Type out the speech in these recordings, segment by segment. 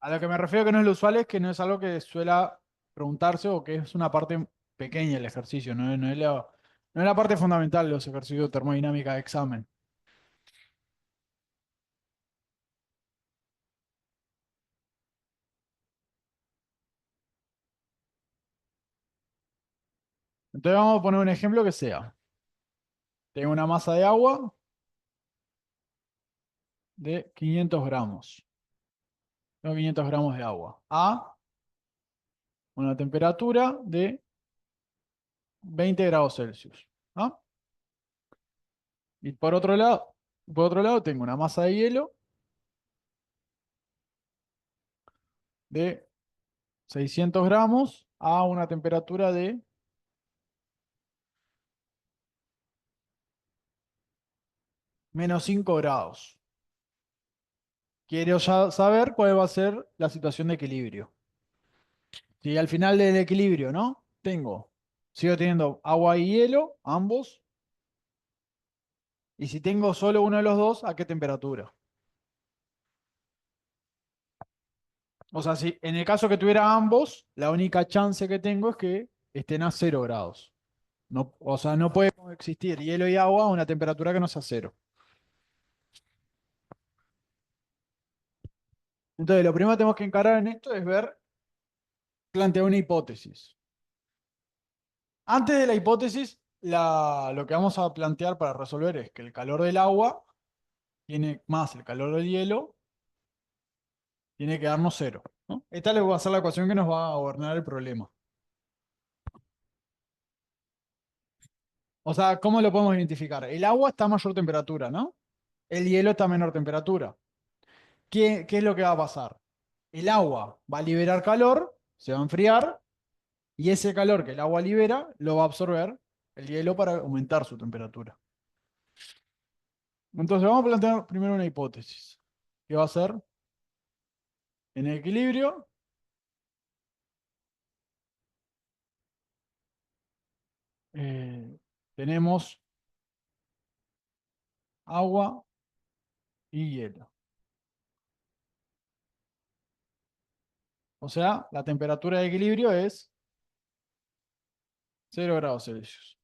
A lo que me refiero que no es lo usual es que no es algo que suela preguntarse o que es una parte pequeña del ejercicio, no es la parte fundamental de los ejercicios de termodinámica de examen. Entonces vamos a poner un ejemplo que sea, tengo una masa de agua de 500 gramos. Tengo 500 gramos de agua a una temperatura de 20 grados Celsius. ¿Ah? Y por otro lado tengo una masa de hielo de 600 gramos a una temperatura de -5 grados. Quiero ya saber cuál va a ser la situación de equilibrio. Si al final del equilibrio, ¿no? Sigo teniendo agua y hielo, ambos. Y si tengo solo uno de los dos, ¿a qué temperatura? O sea, si en el caso que tuviera ambos, la única chance que tengo es que estén a 0 grados. No, o sea, no puede existir hielo y agua a una temperatura que no sea cero. Entonces, lo primero que tenemos que encarar en esto es plantear una hipótesis. Antes de la hipótesis, lo que vamos a plantear para resolver es que el calor del agua tiene más el calor del hielo, tiene que darnos cero, ¿no? Esta le va a ser la ecuación que nos va a gobernar el problema. O sea, ¿cómo lo podemos identificar? El agua está a mayor temperatura, ¿no? El hielo está a menor temperatura. ¿Qué es lo que va a pasar? El agua va a liberar calor, se va a enfriar, y ese calor que el agua libera lo va a absorber el hielo para aumentar su temperatura. Entonces vamos a plantear primero una hipótesis, que va a ser, en el equilibrio, eh, tenemos agua y hielo. O sea, la temperatura de equilibrio es 0 grados Celsius.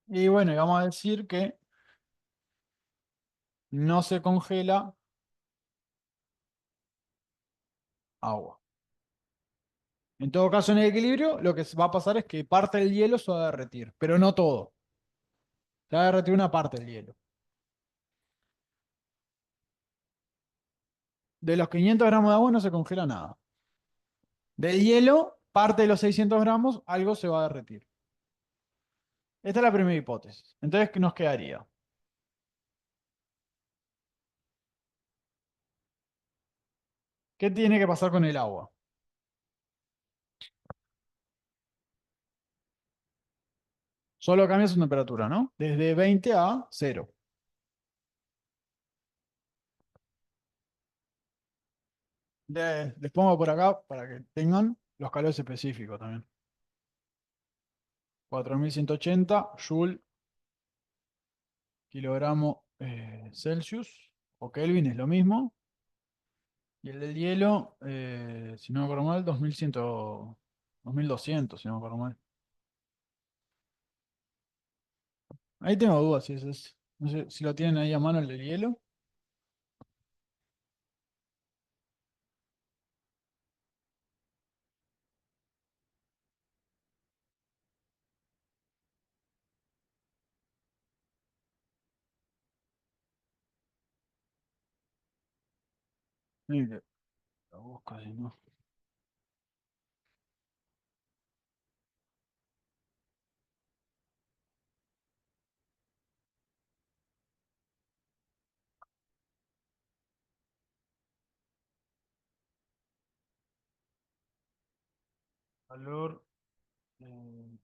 Y bueno, y vamos a decir que no se congela agua. En todo caso, en el equilibrio, lo que va a pasar es que parte del hielo se va a derretir, pero no todo. Se va a derretir una parte del hielo. De los 500 gramos de agua no se congela nada. Del hielo, parte de los 600 gramos, algo se va a derretir. Esta es la primera hipótesis. Entonces, ¿qué nos quedaría? ¿Qué tiene que pasar con el agua? Solo cambia su temperatura, ¿no? Desde 20 a 0. Les pongo por acá para que tengan los calores específicos también. 4180 joule kilogramo Celsius o Kelvin es lo mismo. Y el del hielo, si no me acuerdo mal, 2100, 2200, si no me acuerdo mal. Ahí tengo dudas si ese es. No sé si lo tienen ahí a mano el del hielo. Sí, que lo busco ahí, ¿no? Calor. eh,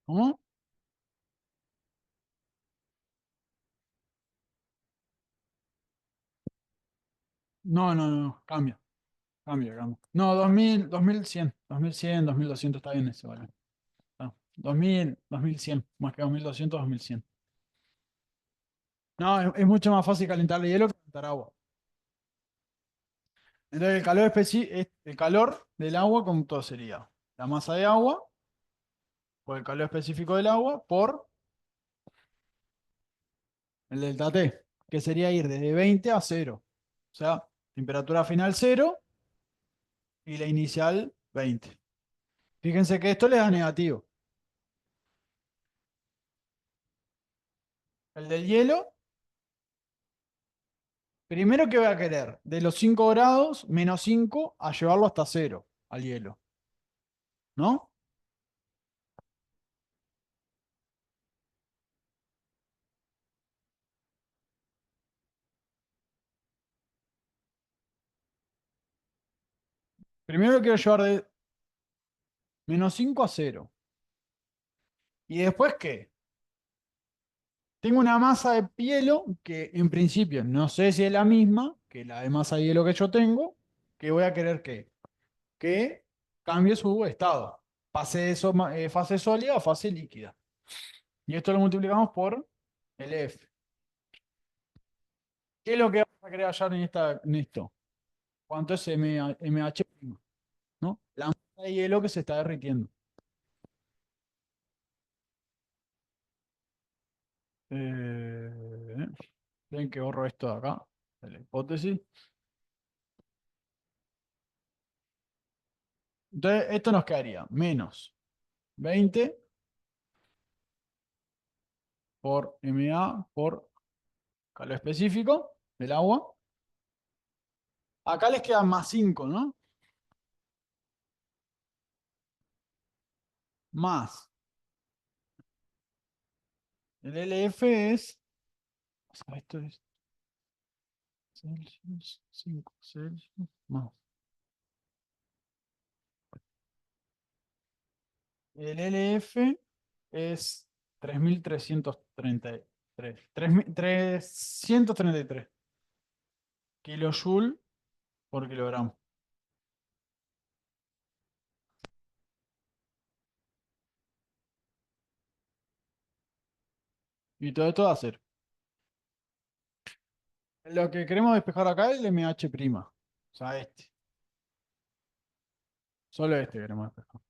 ¿Cómo? No, no, no, cambia, cambia, cambia. No, 2000, 2100, 2100, 2200 está bien ese valor. Ah, 2000, 2100, más que 2200, 2100. No, es mucho más fácil calentar el hielo que calentar agua. Entonces el calor del agua, como todo sería la masa de agua, por el calor específico del agua, por el delta T, que sería ir desde 20 a 0. O sea, temperatura final 0 y la inicial 20. Fíjense que esto le da negativo. El del hielo, primero que voy a querer, de los 5 grados, menos 5, a llevarlo hasta 0 al hielo, ¿no? Primero lo quiero llevar de menos 5 a 0. ¿Y después qué? Tengo una masa de hielo que en principio no sé si es la misma que la de masa de hielo que yo tengo, que voy a querer que cambie su estado. Pase de fase sólida a fase líquida. Y esto lo multiplicamos por el F. ¿Qué es lo que vamos a querer hallar en esto? ¿Cuánto es MH'? ¿No? La masa de hielo que se está derritiendo. Eh, Ven que borro esto de acá, de la hipótesis. Entonces, esto nos quedaría menos 20 por MA por calor específico del agua. Acá les quedan más 5, ¿no? Más. El LF es. O sea, esto es Celsius, 5 Celsius, más. El LF es 3333. 333 kilojoule por kilogramo. Y todo esto va a ser. Lo que queremos despejar acá es el MH'. O sea, este. Solo este queremos despejar.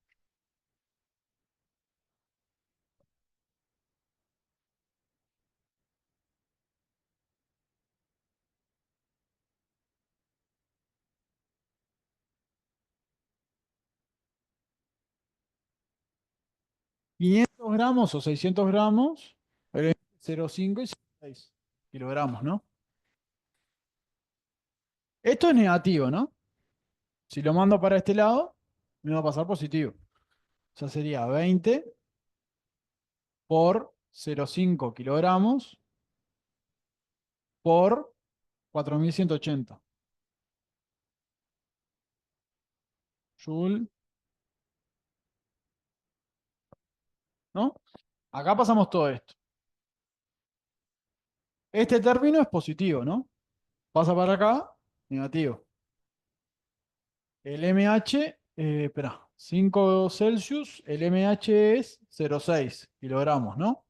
500 gramos o 600 gramos, el 0,5 y 6 kilogramos, ¿no? Esto es negativo, ¿no? Si lo mando para este lado, me va a pasar positivo. O sea, sería 20 por 0,5 kilogramos por 4180 joule, ¿no? Acá pasamos todo esto. Este término es positivo, ¿no? Pasa para acá, negativo. El MH, espera, 5 Celsius, el MH es 0,6 kilogramos, ¿no?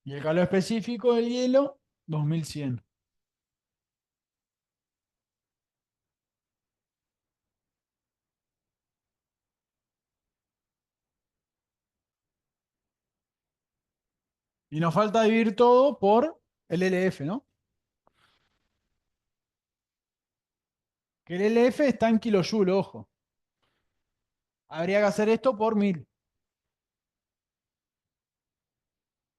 Y el calor específico del hielo, 2100. Y nos falta dividir todo por el LF, ¿no? Que el LF está en kilojoule, ojo. Habría que hacer esto por 1000.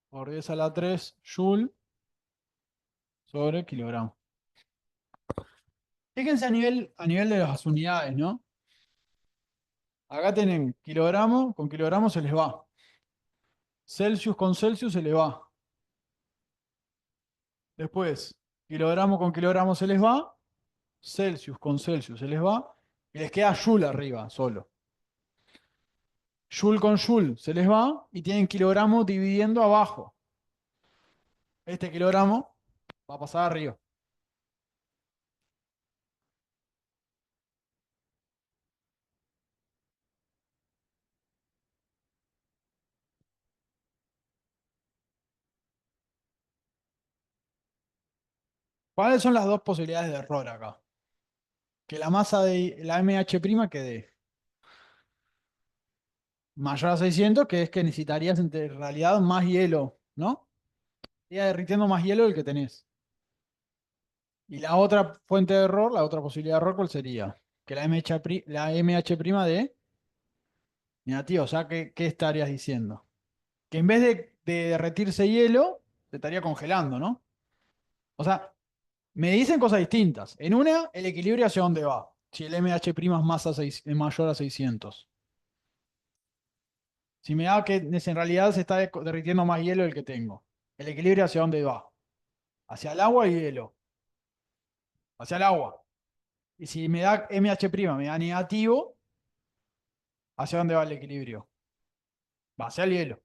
Por 10 a la 3 joule sobre kilogramo. Fíjense a nivel de las unidades, ¿no? Acá tienen kilogramo, con kilogramo se les va. Celsius con Celsius se les va. Después, kilogramo con kilogramo se les va. Celsius con Celsius se les va. Y les queda Joule arriba, solo. Joule con Joule se les va. Y tienen kilogramo dividiendo abajo. Este kilogramo va a pasar arriba. ¿Cuáles son las dos posibilidades de error acá? Que la masa de la MH' quede mayor a 600, que es que necesitarías en realidad más hielo, ¿no? Estaría derritiendo más hielo del que tenés. Y la otra fuente de error, la otra posibilidad de error, ¿cuál sería? Que la MH' de negativo. O sea, ¿qué estarías diciendo? Que en vez de derretirse hielo, se estaría congelando, ¿no? O sea, me dicen cosas distintas. En una, el equilibrio hacia dónde va. Si el MH' es, es mayor a 600. Si me da que en realidad se está derritiendo más hielo del que tengo. El equilibrio hacia dónde va. Hacia el agua y hielo. Hacia el agua. Y si me da MH', me da negativo, ¿hacia dónde va el equilibrio? Va hacia el hielo.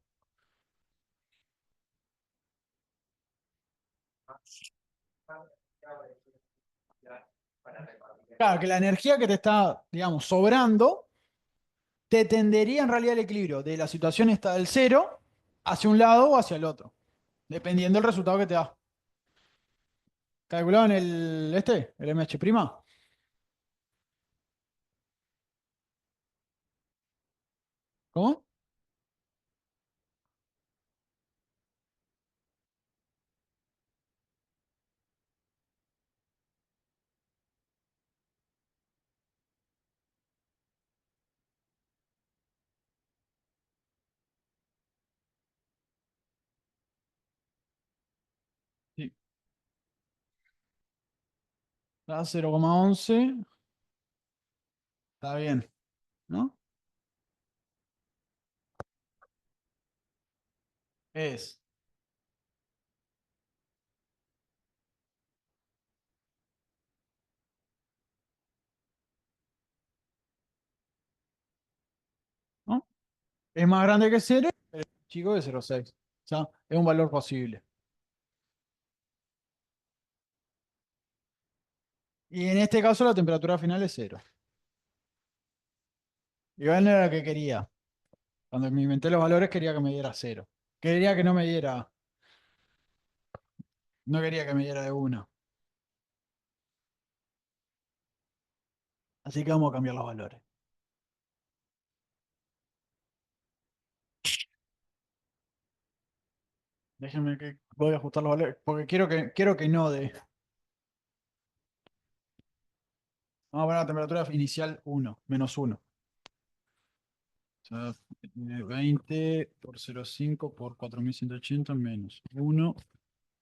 Claro, que la energía que te está, digamos, sobrando, te tendería en realidad el equilibrio de la situación esta del cero hacia un lado o hacia el otro, dependiendo del resultado que te da. ¿Calculado en el MH'? ¿Cómo? Sí, da 0,11, está bien, ¿no? Es, ¿no? Es más grande que cero, pero es más chico de 0,6. O sea, es un valor posible. Y en este caso la temperatura final es cero. Igual no era lo que quería. Cuando me inventé los valores quería que me diera cero. Quería que no me diera, no quería que me diera de una. Así que vamos a cambiar los valores. Déjenme que voy a ajustar los valores, porque quiero que no de. Vamos a poner la temperatura inicial uno menos uno. O sea, 20 por 0,5 por 4180 menos uno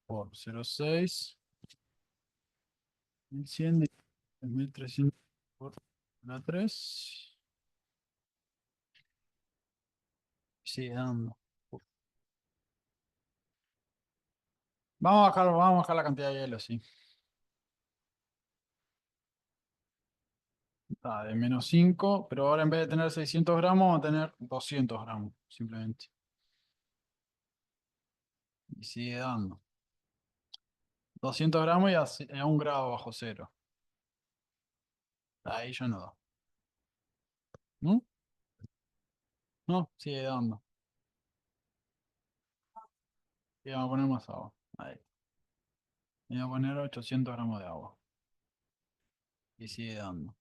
por 0,6. 1100 de 1300 por la 3. Sigue dando. Vamos a bajar la cantidad de hielo, sí. De -5, pero ahora en vez de tener 600 gramos, vamos a tener 200 gramos, simplemente. Y sigue dando. 200 gramos y a 1 grado bajo cero. Ahí ya no da. ¿No? No, sigue dando. Y vamos a poner más agua. Ahí. Y vamos a poner 800 gramos de agua. Y sigue dando.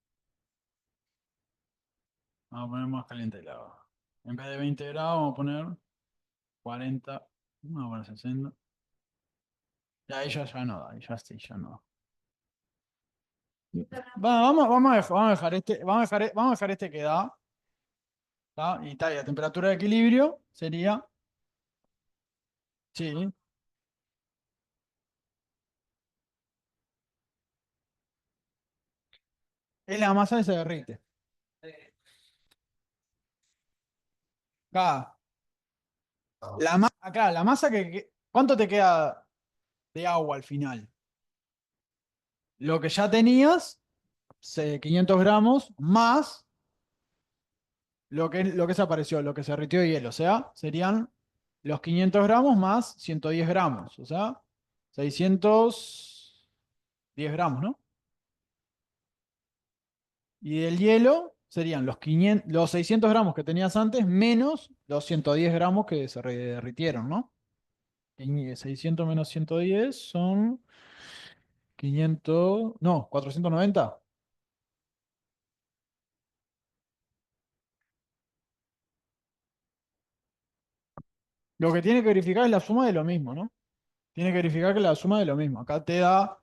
Vamos a poner más caliente el agua. En vez de 20 grados, vamos a poner 40. Vamos a poner 60. Y ahí ya no da. Ahí ya sí, ya no da. Vamos a dejar este que da. ¿Tá? Y la temperatura de equilibrio sería, sí, es la masa que se derrite. Acá, acá, la masa ¿cuánto te queda de agua al final? Lo que ya tenías, 500 gramos, más lo que se apareció, lo que se derritió de hielo. O sea, serían los 500 gramos más 110 gramos. O sea, 610 gramos, ¿no? Y del hielo serían los 600 gramos que tenías antes menos los 110 gramos que se derritieron, ¿no? Y 600 menos 110 son 500, no, 490. Lo que tiene que verificar es la suma de lo mismo, ¿no? Tiene que verificar que la suma de lo mismo. Acá te da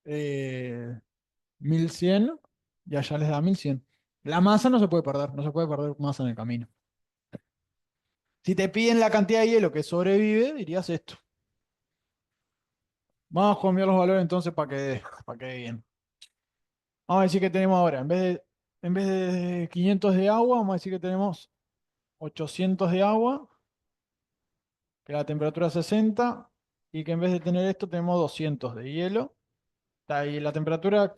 1100 y allá les da 1100. La masa no se puede perder, no se puede perder masa en el camino. Si te piden la cantidad de hielo que sobrevive, dirías esto. Vamos a cambiar los valores entonces para que dé bien. Vamos a decir que tenemos ahora, en vez de 500 de agua, vamos a decir que tenemos 800 de agua, que la temperatura es 60, y que en vez de tener esto tenemos 200 de hielo. Está ahí, la temperatura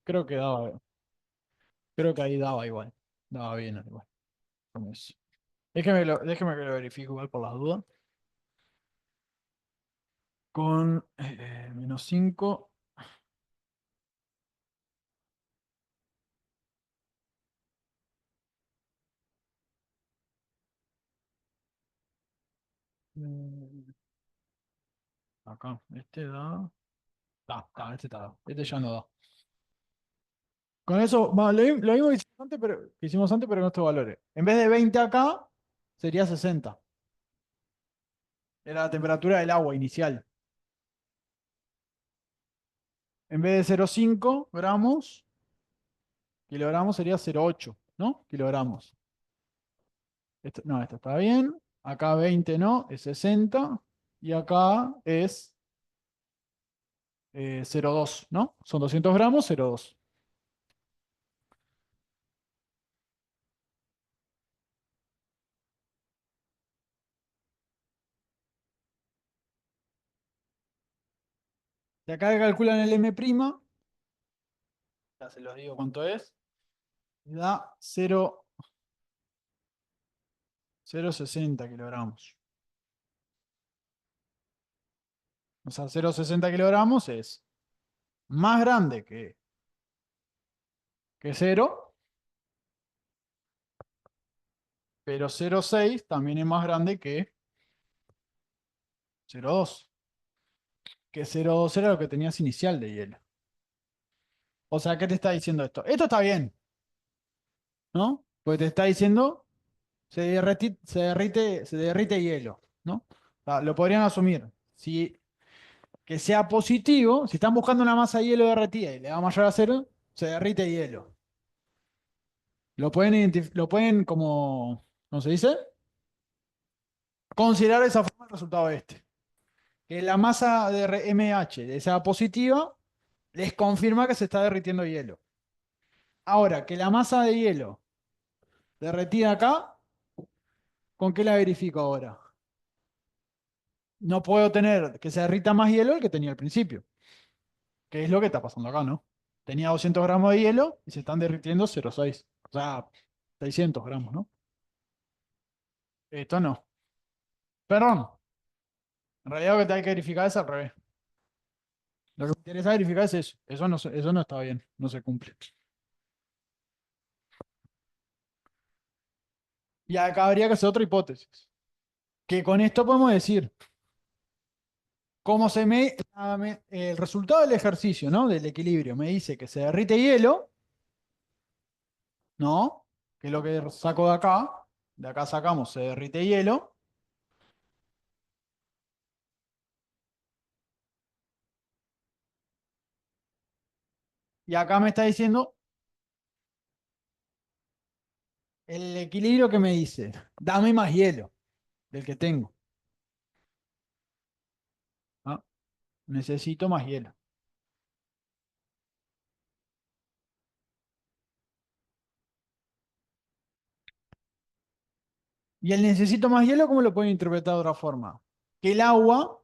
creo que daba, creo que ahí daba igual. Daba bien igual. Con eso. Déjeme que lo verifique igual por las dudas. Con -5. Acá, este da. Este está. Este ya no da. Con eso, lo mismo que hicimos antes, pero con estos valores. En vez de 20 acá, sería 60. Era la temperatura del agua inicial. En vez de 0,5 gramos, kilogramos sería 0,8, ¿no? Kilogramos. No, esto está bien. Acá 20 no, es 60. Y acá es 0,2, ¿no? Son 200 gramos, 0,2. De acá calculan el M', ya se los digo cuánto es, y da 0,60 kilogramos. O sea, 0,60 kilogramos es más grande que 0, pero 0,6 también es más grande que 0,2. Que 0,2 era lo que tenías inicial de hielo. O sea, ¿qué te está diciendo esto? Esto está bien, ¿no? Porque te está diciendo se derrite hielo, ¿no? O sea, lo podrían asumir. Si que sea positivo, si están buscando una masa de hielo derretida y le da mayor a 0, se derrite hielo. Lo pueden como, ¿cómo se dice? Considerar de esa forma el resultado de este. Que la masa de MH de sea positiva, les confirma que se está derritiendo hielo. Ahora, que la masa de hielo derretida acá, ¿con qué la verifico ahora? No puedo tener que se derrita más hielo del que tenía al principio, que es lo que está pasando acá, ¿no? Tenía 200 gramos de hielo y se están derritiendo 0,6. O sea, 600 gramos, ¿no? Esto no. Perdón, en realidad lo que te hay que verificar es al revés. Lo que me interesa verificar es eso. Eso no está bien, no se cumple. Y acá habría que hacer otra hipótesis. Que con esto podemos decir, cómo el resultado del ejercicio, ¿no? Del equilibrio, me dice que se derrite hielo, ¿no? Que es lo que saco de acá. De acá sacamos, se derrite hielo. Y acá me está diciendo el equilibrio que me dice, dame más hielo del que tengo. ¿Ah? Necesito más hielo. Y el necesito más hielo, ¿cómo lo pueden interpretar de otra forma? Que el agua,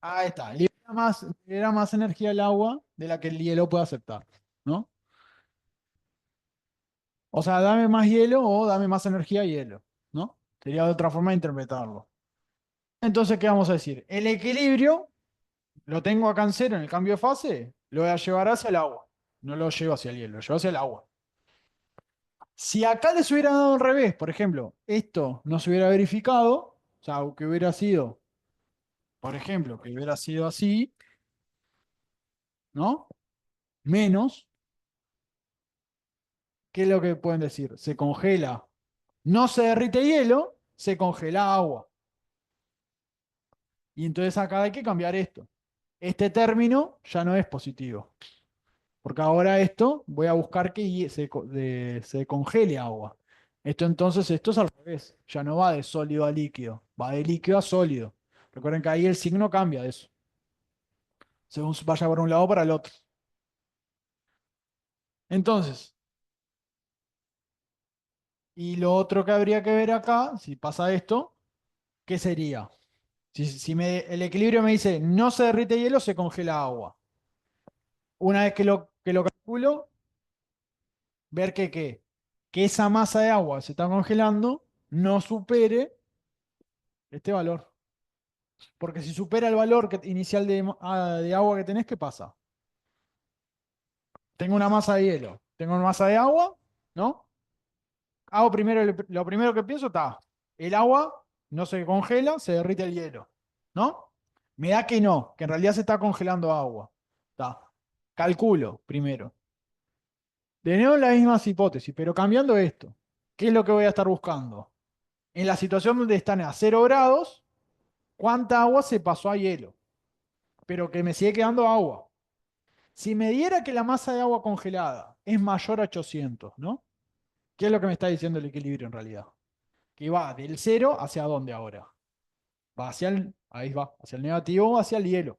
ahí está, libera más energía al agua de la que el hielo puede aceptar, ¿no? O sea, dame más hielo o dame más energía a hielo, ¿no? Sería otra forma de interpretarlo. Entonces, ¿qué vamos a decir? El equilibrio lo tengo acá en cero en el cambio de fase, lo voy a llevar hacia el agua. No lo llevo hacia el hielo, lo llevo hacia el agua. Si acá les hubiera dado al revés, por ejemplo, esto no se hubiera verificado, O sea, que hubiera sido, por ejemplo, que hubiera sido así, ¿no? Menos, ¿qué es lo que pueden decir? Se congela. No se derrite hielo, se congela agua. Y entonces acá hay que cambiar esto. Este término ya no es positivo. Porque ahora esto voy a buscar que se congele agua. Esto es al revés. Ya no va de sólido a líquido, va de líquido a sólido. Recuerden que ahí el signo cambia de eso, según vaya por un lado o para el otro. Entonces, y lo otro que habría que ver acá, si pasa esto, ¿qué sería? Si el equilibrio me dice no se derrite hielo, se congela agua. Una vez que lo calculo, ver que esa masa de agua se está congelando no supere este valor. Porque si supera el valor inicial de agua que tenés, ¿qué pasa? Tengo una masa de hielo, tengo una masa de agua, ¿no? Hago primero, lo primero que pienso está, el agua no se congela, se derrite el hielo, ¿no? Me da que no, que en realidad se está congelando agua. Está. Calculo primero. De nuevo las mismas hipótesis, pero cambiando esto. ¿Qué es lo que voy a estar buscando? En la situación donde están a 0 grados, ¿cuánta agua se pasó a hielo? Pero que me sigue quedando agua. Si me diera que la masa de agua congelada es mayor a 800, ¿no? ¿Qué es lo que me está diciendo el equilibrio en realidad? Que va del cero hacia dónde ahora. Va ahí va, hacia el negativo o hacia el hielo.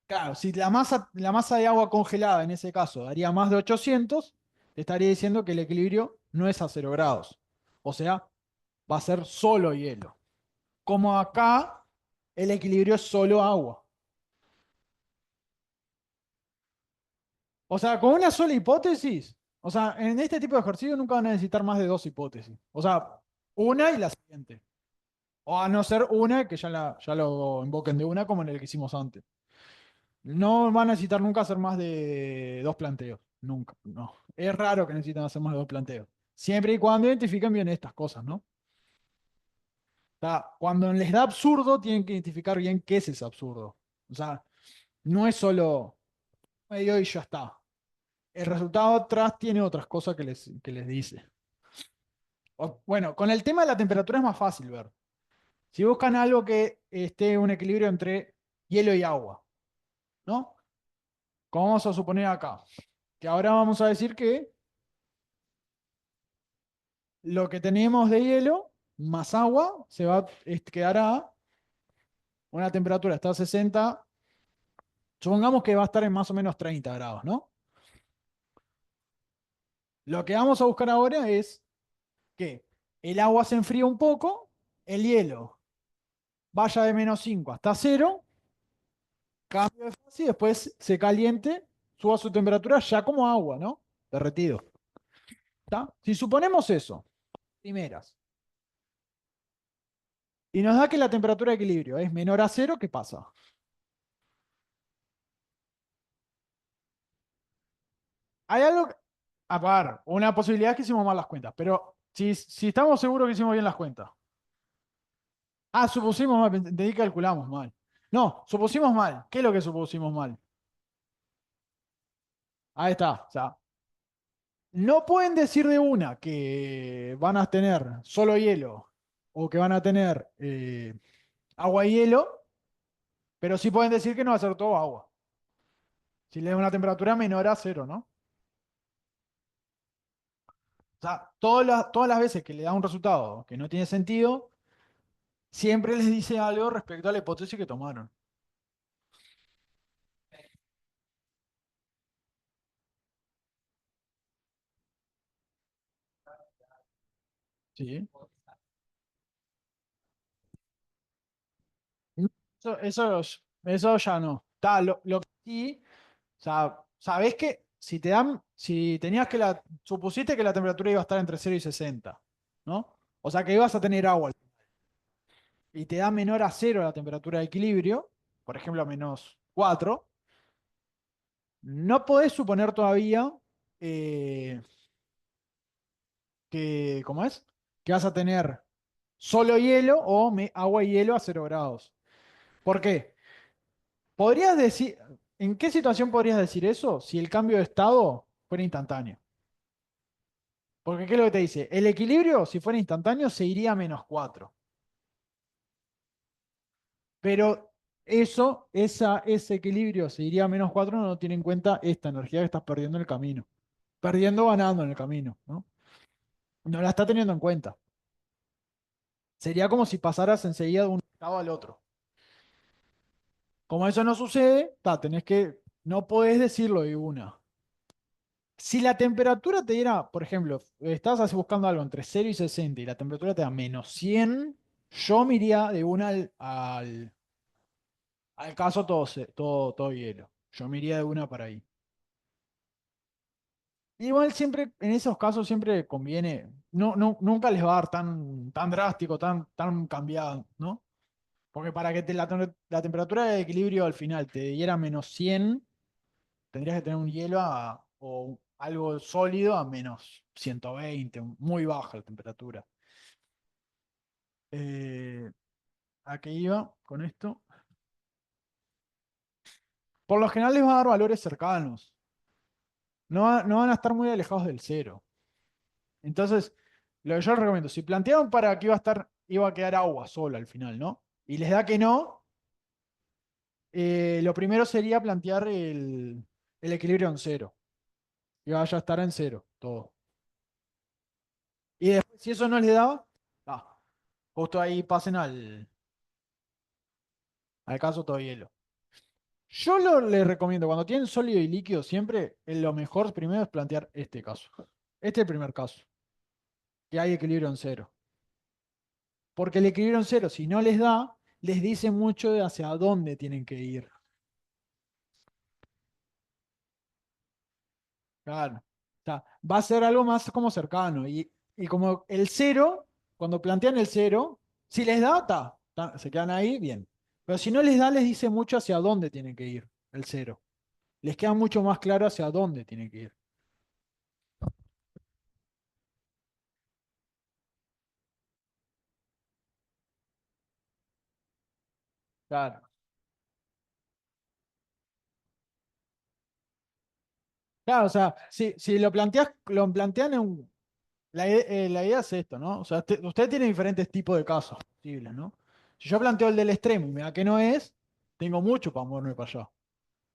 Claro, si la masa de agua congelada en ese caso daría más de 800, te estaría diciendo que el equilibrio no es a 0 grados. O sea, va a ser solo hielo. Como acá, el equilibrio es solo agua. O sea, con una sola hipótesis, o sea, en este tipo de ejercicio nunca van a necesitar más de dos hipótesis. O sea, una y la siguiente. O a no ser una que ya lo invoquen de una como en el que hicimos antes. No van a necesitar nunca hacer más de dos planteos. Nunca, no. Es raro que necesiten hacer más de dos planteos. Siempre y cuando identifiquen bien estas cosas, ¿no? O sea, cuando les da absurdo, tienen que identificar bien qué es ese absurdo. O sea, no es solo medio y ya está. El resultado atrás tiene otras cosas que les dice. Bueno, con el tema de la temperatura es más fácil ver. Si buscan algo que esté un equilibrio entre hielo y agua, ¿no? Como vamos a suponer acá, que ahora vamos a decir que lo que tenemos de hielo más agua se va a quedar a una temperatura, está a 60, supongamos que va a estar en más o menos 30 grados, ¿no? Lo que vamos a buscar ahora es que el agua se enfríe un poco, el hielo vaya de -5 hasta 0, cambio de fase y después se caliente, suba su temperatura ya como agua, ¿no? Derretido. ¿Está? Si suponemos eso, primeras, y nos da que la temperatura de equilibrio es menor a 0, ¿qué pasa? Hay algo, a ver, una posibilidad es que hicimos mal las cuentas, pero si estamos seguros que hicimos bien las cuentas. Ah, supusimos mal, entendí que calculamos mal. No, supusimos mal. ¿Qué es lo que supusimos mal? Ahí está. O sea, no pueden decir de una que van a tener solo hielo o que van a tener agua y hielo, pero sí pueden decir que no va a ser todo agua. Si le da una temperatura menor a 0, ¿no? O sea, todas las veces que le da un resultado que no tiene sentido, siempre les dice algo respecto a la hipótesis que tomaron. ¿Sí? Eso ya no. Lo que sí, o sea, sabés que si tenías supusiste que la temperatura iba a estar entre 0 y 60, ¿no? O sea que ibas a tener agua y te da menor a 0 la temperatura de equilibrio, por ejemplo, a -4, no podés suponer todavía ¿cómo es? que vas a tener solo hielo o agua y hielo a 0 grados. ¿Por qué? ¿Podrías decir, en qué situación podrías decir eso si el cambio de estado fuera instantáneo? Porque ¿qué es lo que te dice? El equilibrio, si fuera instantáneo, se iría a -4. Pero ese equilibrio se iría a -4 no tiene en cuenta esta energía que estás perdiendo en el camino. Perdiendo o ganando en el camino, ¿no? No la está teniendo en cuenta. Sería como si pasaras enseguida de un estado al otro. Como eso no sucede, no podés decirlo de una. Si la temperatura te diera, por ejemplo, estás así buscando algo entre 0 y 60 y la temperatura te da -100, yo me iría de una al caso todo hielo. Yo me iría de una para ahí. Igual siempre, en esos casos siempre conviene, nunca les va a dar tan drástico, tan cambiado, ¿no? Porque para que la temperatura de equilibrio al final te diera -100 tendrías que tener un hielo o algo sólido a -120, muy baja la temperatura. Eh, ¿A qué iba con esto? Por lo general les va a dar valores cercanos, no van a estar muy alejados del cero. Entonces, lo que yo les recomiendo, si planteaban para que iba a quedar agua sola al final, ¿no? Y les da que no, lo primero sería plantear el equilibrio en cero, que vaya a estar en cero todo. Y después, si eso no les da, justo ahí pasen al caso todo hielo. Yo les recomiendo, cuando tienen sólido y líquido, siempre lo mejor primero es plantear este caso. Este es el primer caso, que hay equilibrio en cero. Porque el equilibrio en cero, si no les da, les dice mucho de hacia dónde tienen que ir. Claro. O sea, va a ser algo más como cercano. Y como el cero, cuando plantean el cero, si les da, se quedan ahí, bien. Pero si no les da, les dice mucho hacia dónde tienen que ir el cero. Les queda mucho más claro hacia dónde tienen que ir. Claro. Claro, o sea, si lo plantean la idea es esto, ¿no? O sea, usted tiene diferentes tipos de casos posibles, ¿no? Si yo planteo el del extremo y me da que no es, tengo mucho para moverme para allá.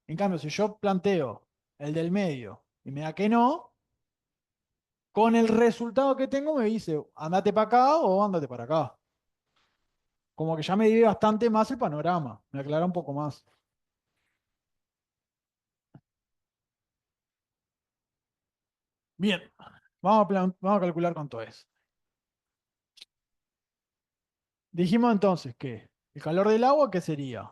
En cambio, si yo planteo el del medio y me da que no, con el resultado que tengo me dice, andate para acá o andate para acá. Como que ya me divide bastante más el panorama, me aclara un poco más. Bien, vamos a calcular cuánto es. Dijimos entonces que el calor del agua, ¿qué sería?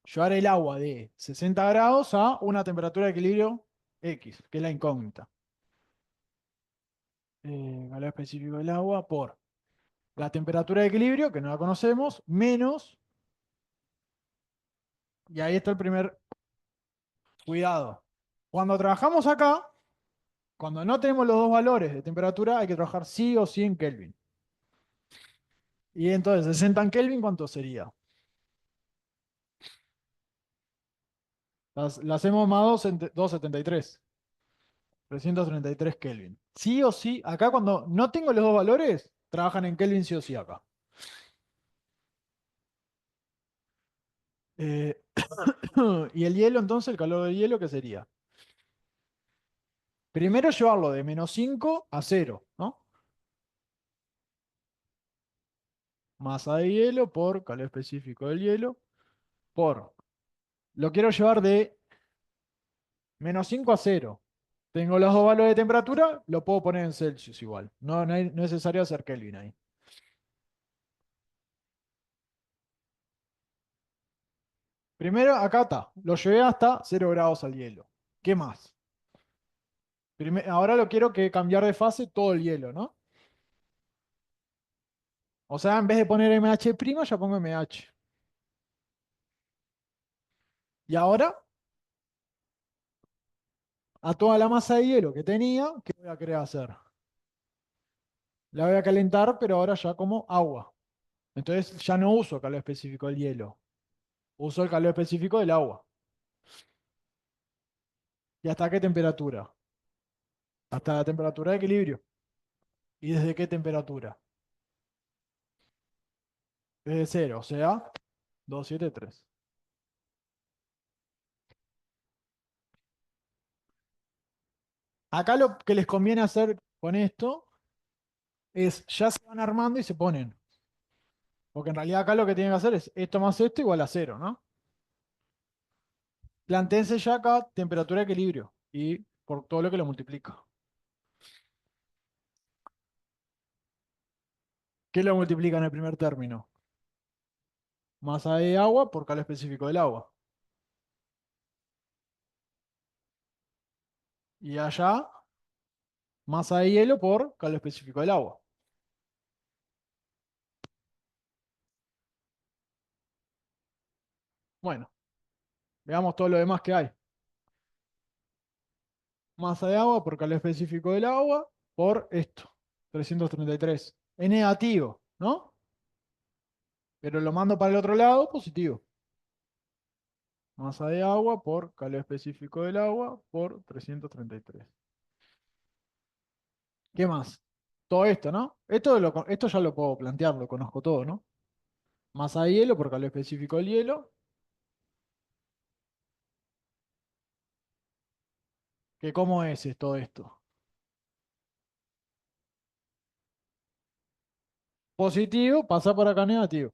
Llevar el agua de 60 grados a una temperatura de equilibrio X, que es la incógnita. Calor específico del agua por la temperatura de equilibrio, que no la conocemos, menos, y ahí está el primer cuidado. Cuando trabajamos acá, cuando no tenemos los dos valores de temperatura, hay que trabajar sí o sí en Kelvin. Y entonces, 60 en Kelvin, ¿cuánto sería? Las hacemos más 273. 333 Kelvin. Sí o sí, acá cuando no tengo los dos valores, trabajan en Kelvin sí o sí acá. Eh, y el hielo, entonces, el calor del hielo, ¿qué sería? Primero llevarlo de -5 a 0, ¿no? Masa de hielo por calor específico del hielo por. Lo quiero llevar de -5 a 0. Tengo los dos valores de temperatura, lo puedo poner en Celsius igual. No es necesario hacer Kelvin ahí. Primero, acá está. Lo llevé hasta 0 grados al hielo. ¿Qué más? Ahora lo quiero que cambiar de fase todo el hielo, ¿no? O sea, en vez de poner MH', ya pongo MH. Y ahora, a toda la masa de hielo que tenía, ¿qué voy a querer hacer? La voy a calentar, pero ahora ya como agua. Entonces ya no uso calor específico del hielo. Uso el calor específico del agua. ¿Y hasta qué temperatura? Hasta la temperatura de equilibrio. ¿Y desde qué temperatura? Desde cero, o sea, 273. Acá lo que les conviene hacer con esto es ya se van armando y se ponen. Porque en realidad acá lo que tienen que hacer es esto más esto igual a cero, ¿no? Plantéense ya acá temperatura de equilibrio y por todo lo que lo multiplica. ¿Qué lo multiplica en el primer término? Masa de agua por calor específico del agua. Y allá, masa de hielo por calor específico del agua. Bueno, veamos todo lo demás que hay. Masa de agua por calor específico del agua por esto, 333. Es negativo, ¿no? Pero lo mando para el otro lado, positivo. Masa de agua por calor específico del agua por 333. ¿Qué más? Todo esto, ¿no? Esto ya lo puedo plantear, lo conozco todo, ¿no? Masa de hielo por calor específico del hielo. ¿Que cómo es todo esto? Positivo pasa por acá negativo.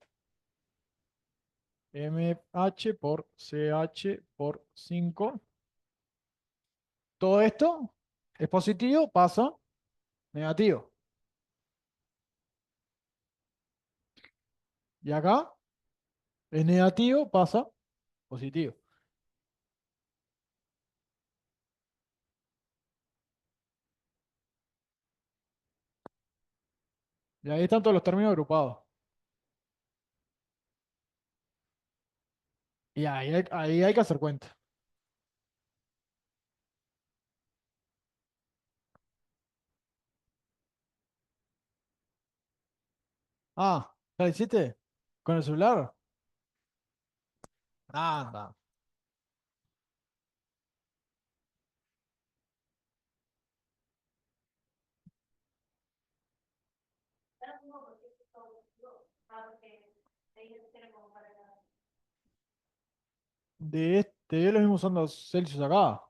MH por CH por 5. Todo esto es positivo, pasa negativo. Y acá es negativo, pasa positivo. Y ahí están todos los términos agrupados. Y ahí hay que hacer cuenta. Ah, ¿ya lo hiciste? ¿Con el celular? Anda. Yo lo mismo usando Celsius acá.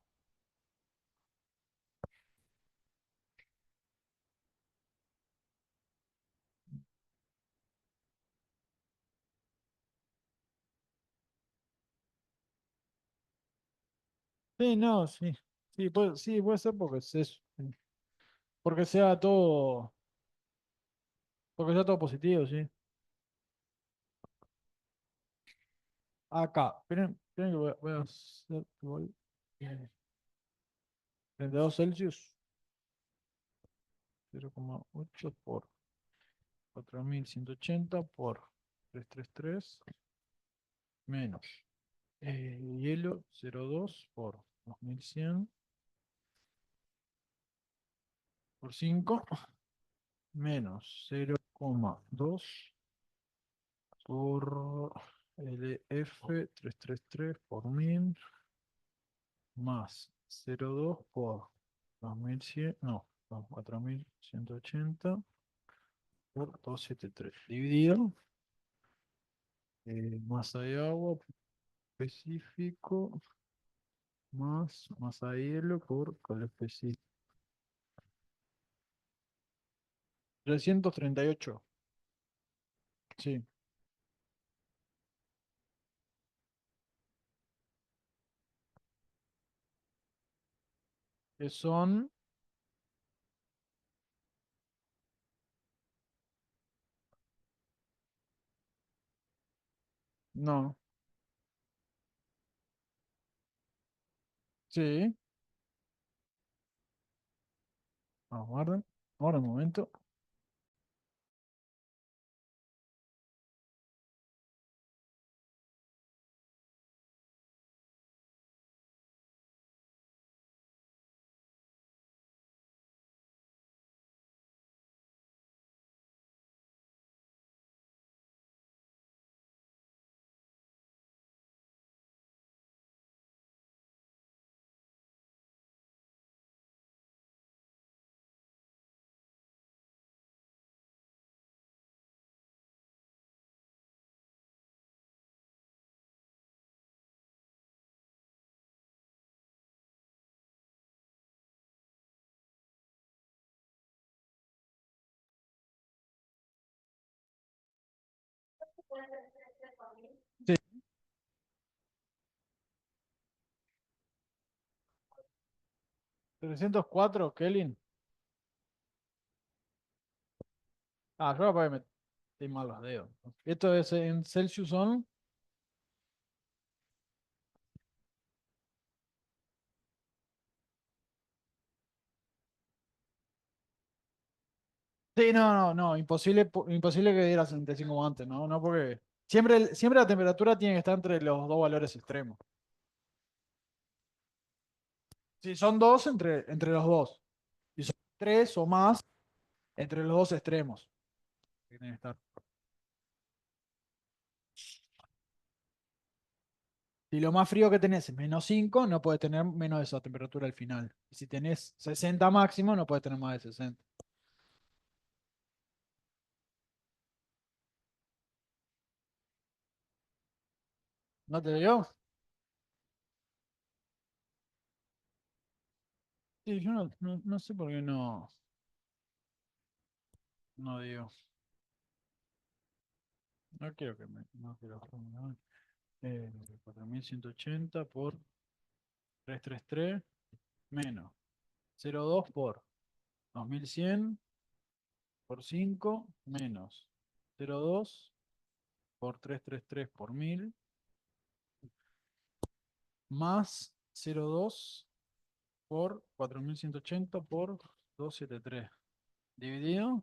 Sí, no, sí. Sí, puede ser porque es eso. Porque sea todo, porque sea todo positivo, sí. Acá, esperen que voy a hacer igual. 32 Celsius, 0,8 por 4180 por 333 menos hielo 0,2 por 2100 por 5 menos 0,2 por LF 333 por 1000 más 0,2 por 2100, no, 4180 por 273 dividido masa de agua específico más masa de hielo por calor específico. 338, sí, que son, no, sí, aguarden, ahora un momento. Sí. 304 Kelvin. Ah, yo capaz que metí mal los dedos. Esto es en Celsius son. Sí, no, imposible, imposible que diera 65 como antes, ¿no? No, porque siempre la temperatura tiene que estar entre los dos valores extremos. Si son dos, entre los dos. Si son tres o más, entre los dos extremos. Tiene que estar. Si lo más frío que tenés es -5, no puedes tener menos de esa temperatura al final. Y si tenés 60 máximo, no puedes tener más de 60. ¿No te dio? Sí, yo no sé por qué no digo. No quiero que me. No quiero. No. 4180 por 333 menos 0,2 por 2100 por 5 menos 0,2 por 333 por 1000 más 0,2 por 4180 por 273 dividido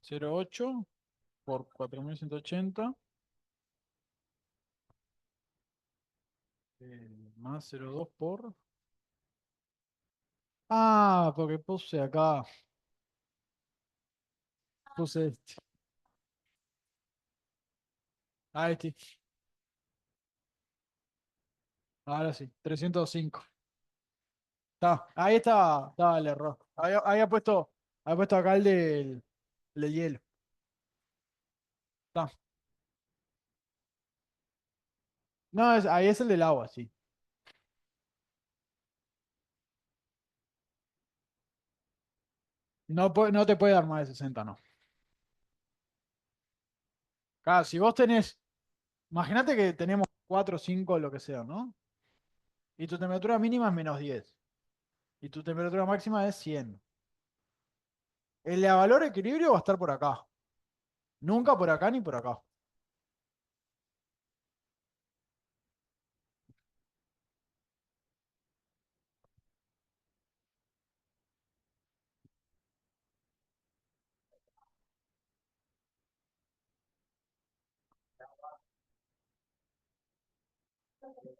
0,8 por 4180 más 0,2 por... Ah, porque puse acá, puse este. Ah, este. Ahora sí, 305. Está, ahí estaba el error. Había puesto acá el del hielo. Está. No, ahí es el del agua, sí. No te puede dar más de 60, no. Claro, si vos tenés, imagínate que tenemos 4, 5, lo que sea, ¿no? Y tu temperatura mínima es -10. Y tu temperatura máxima es 100. El de valor equilibrio va a estar por acá. Nunca por acá ni por acá.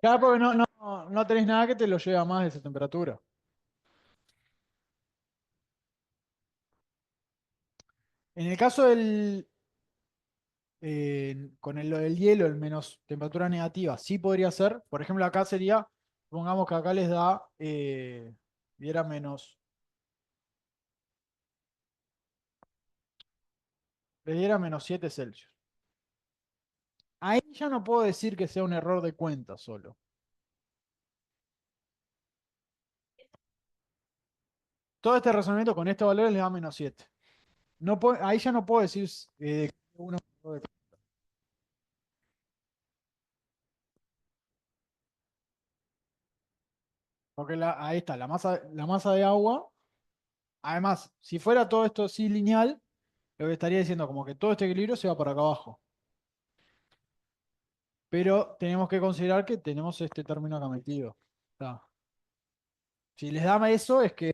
Claro, porque no tenés nada que te lo lleve a más de esa temperatura. En el caso con lo del hielo, el menos temperatura negativa, sí podría ser. Por ejemplo, acá sería, pongamos que acá diera les diera -7 Celsius. Ahí ya no puedo decir que sea un error de cuenta solo. Todo este razonamiento con estos valores le da -7. Ahí ya no puedo decir que uno es un error de cuenta. Porque ahí está, la masa de agua. Además, si fuera todo esto así lineal, lo que estaría diciendo como que todo este equilibrio se va para acá abajo. Pero tenemos que considerar que tenemos este término acá metido. Está. Si les da eso, es que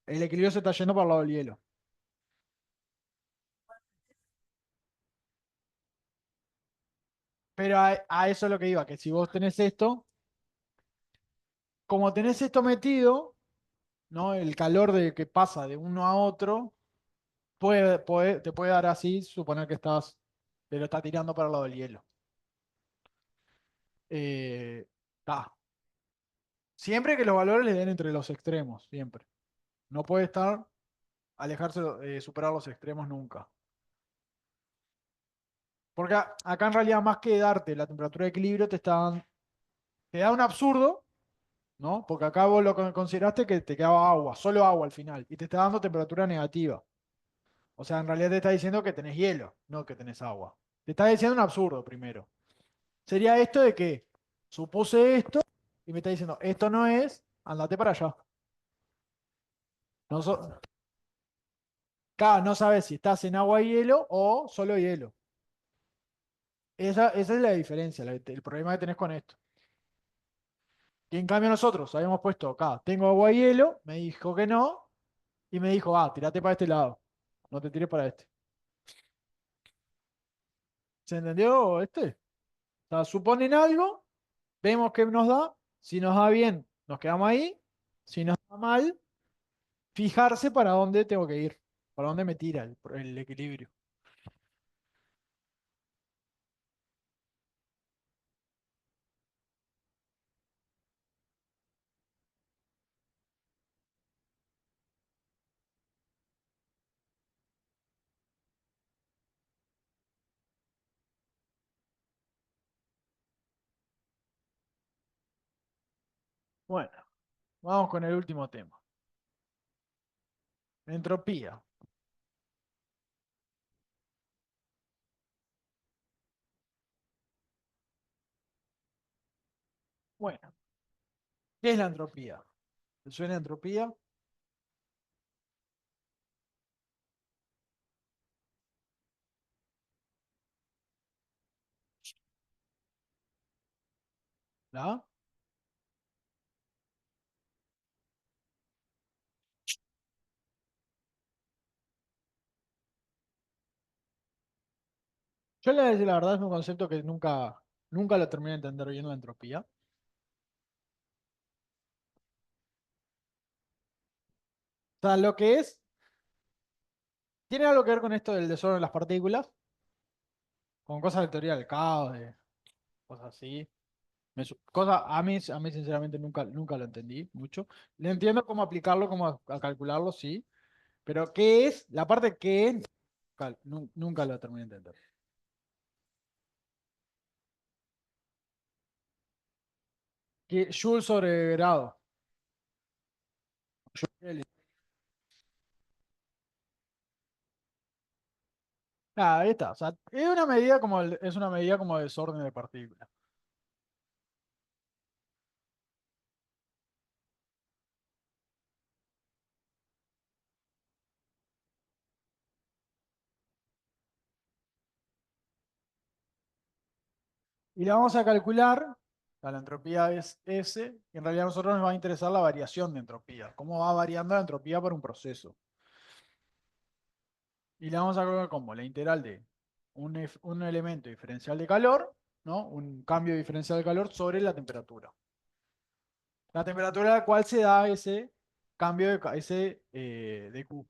el equilibrio se está yendo para el lado del hielo. Pero a eso es lo que iba, que si vos tenés esto, como tenés esto metido, ¿no? El calor de que pasa de uno a otro, te puede dar así, suponer que te lo está tirando para el lado del hielo. Está. Siempre que los valores le den entre los extremos, siempre. No puede estar, alejarse, superar los extremos nunca. Porque acá en realidad más que darte la temperatura de equilibrio, te da un absurdo, ¿no? Porque acá vos lo consideraste que te quedaba agua, solo agua al final, y te está dando temperatura negativa. O sea, en realidad te está diciendo que tenés hielo, no que tenés agua. Te está diciendo un absurdo primero. Sería esto de que supuse esto y me está diciendo, esto no es, andate para allá. No, claro, no sabes si estás en agua y hielo o solo hielo. Esa es la diferencia, el problema que tenés con esto. Y en cambio nosotros habíamos puesto acá, tengo agua y hielo, me dijo que no, y me dijo, tirate para este lado, no te tires para este. ¿Se entendió este? O sea, suponen algo, vemos qué nos da, si nos da bien, nos quedamos ahí, si nos da mal, fijarse para dónde tengo que ir, para dónde me tira el equilibrio. Bueno, vamos con el último tema. Entropía. Bueno, ¿qué es la entropía? ¿Te suena entropía? ¿La? Yo la verdad es un concepto que nunca lo terminé de entender bien la entropía. O sea, lo que es, tiene algo que ver con esto del desorden de las partículas, con cosas de teoría del caos, de cosas así. Cosas, a mí sinceramente nunca lo entendí mucho. Le entiendo cómo aplicarlo, cómo a calcularlo, sí. Pero ¿qué es? La parte que es, nunca lo terminé de entender. Joule sobre grado. Joule. Ahí está. O sea, es una medida como de desorden de partículas. Y la vamos a calcular. La entropía es S. Y en realidad a nosotros nos va a interesar la variación de entropía. Cómo va variando la entropía por un proceso. Y la vamos a calcular como la integral de un elemento diferencial de calor, ¿no? Un cambio diferencial de calor sobre la temperatura. La temperatura a la cual se da ese cambio de Q.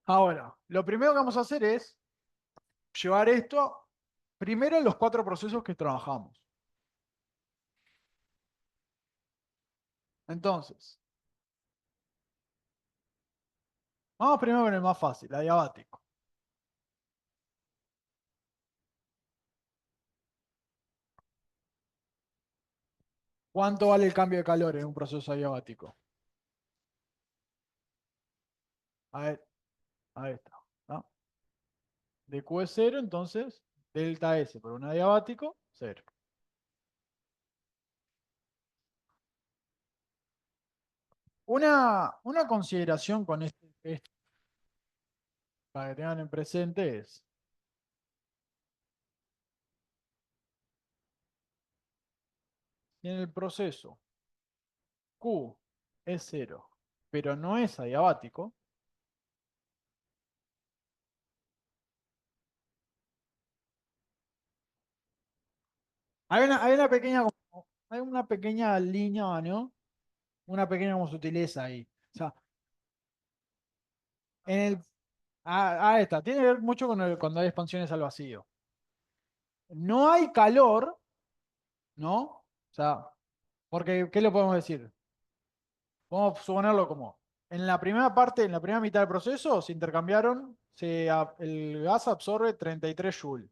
Ahora, lo primero que vamos a hacer es llevar esto primero en los cuatro procesos que trabajamos. Entonces, vamos primero con el más fácil, adiabático. ¿Cuánto vale el cambio de calor en un proceso adiabático? A ver, ahí está, ¿no? De Q es cero, entonces delta S por un adiabático, cero. Una consideración con esto, para que tengan en presente, es, si en el proceso Q es cero, pero no es adiabático, hay una pequeña línea, ¿no? Una pequeña como sutileza ahí. O sea, en el, esta, tiene que ver mucho con cuando hay expansiones al vacío. No hay calor, ¿no? O sea, porque, ¿qué le podemos decir? Vamos a suponerlo como, en la primera parte, en la primera mitad del proceso, se intercambiaron, el gas absorbe 33 joules.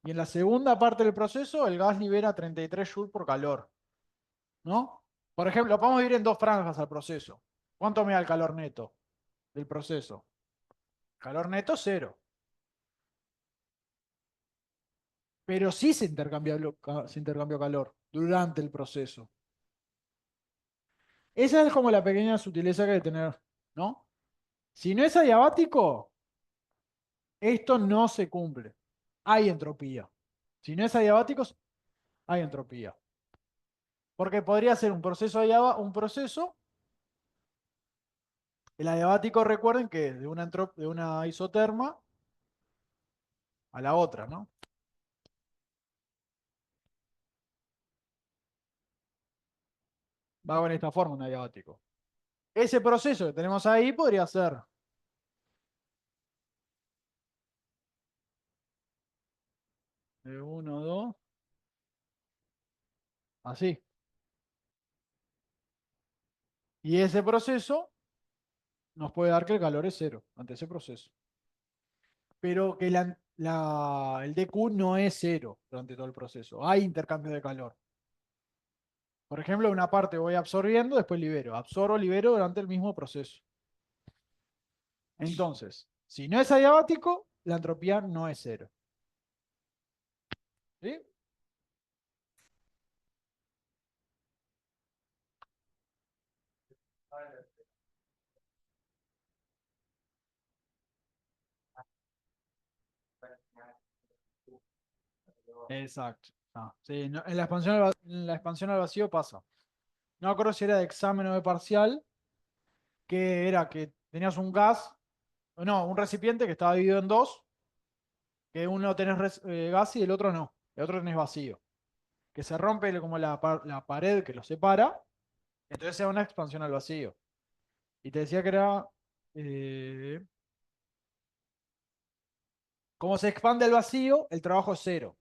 Y en la segunda parte del proceso, el gas libera 33 joules por calor, ¿no? Por ejemplo, podemos dividir en dos franjas al proceso. ¿Cuánto me da el calor neto del proceso? Calor neto, cero. Pero sí se intercambió calor durante el proceso. Esa es como la pequeña sutileza que hay que tener, ¿no? Si no es adiabático, esto no se cumple. Hay entropía. Si no es adiabático, hay entropía. Porque podría ser un proceso un proceso. El adiabático, recuerden que es de una isoterma a la otra, ¿no? Va con esta forma un adiabático. Ese proceso que tenemos ahí podría ser de 1, 2, así. Y ese proceso nos puede dar que el calor es cero ante ese proceso. Pero que el dQ no es cero durante todo el proceso. Hay intercambio de calor. Por ejemplo, una parte voy absorbiendo, después libero. Absorbo, libero durante el mismo proceso. Entonces, si no es adiabático, la entropía no es cero. ¿Sí? Exacto. Sí, en la expansión al vacío pasa. No me acuerdo si era de examen o de parcial, que era que tenías un gas, no, un recipiente que estaba dividido en dos, que uno tenés gas y el otro no. El otro tenés vacío. Que se rompe como la pared que lo separa, entonces se da una expansión al vacío. Y te decía que era, eh, como se expande el vacío, el trabajo es cero.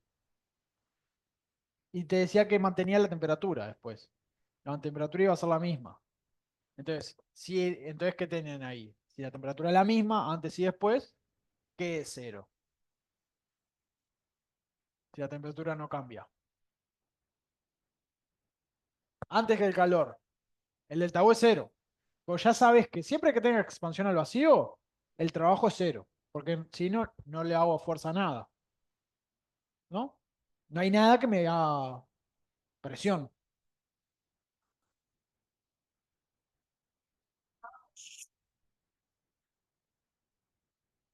Y te decía que mantenía la temperatura después. La temperatura iba a ser la misma. Entonces, ¿qué tienen ahí? Si la temperatura es la misma, antes y después, ¿qué es cero? Si la temperatura no cambia. Antes que el calor, el delta U es cero. Pues ya sabes que siempre que tenga expansión al vacío, el trabajo es cero. Porque si no, no le hago fuerza a nada. ¿No? No hay nada que me haga presión.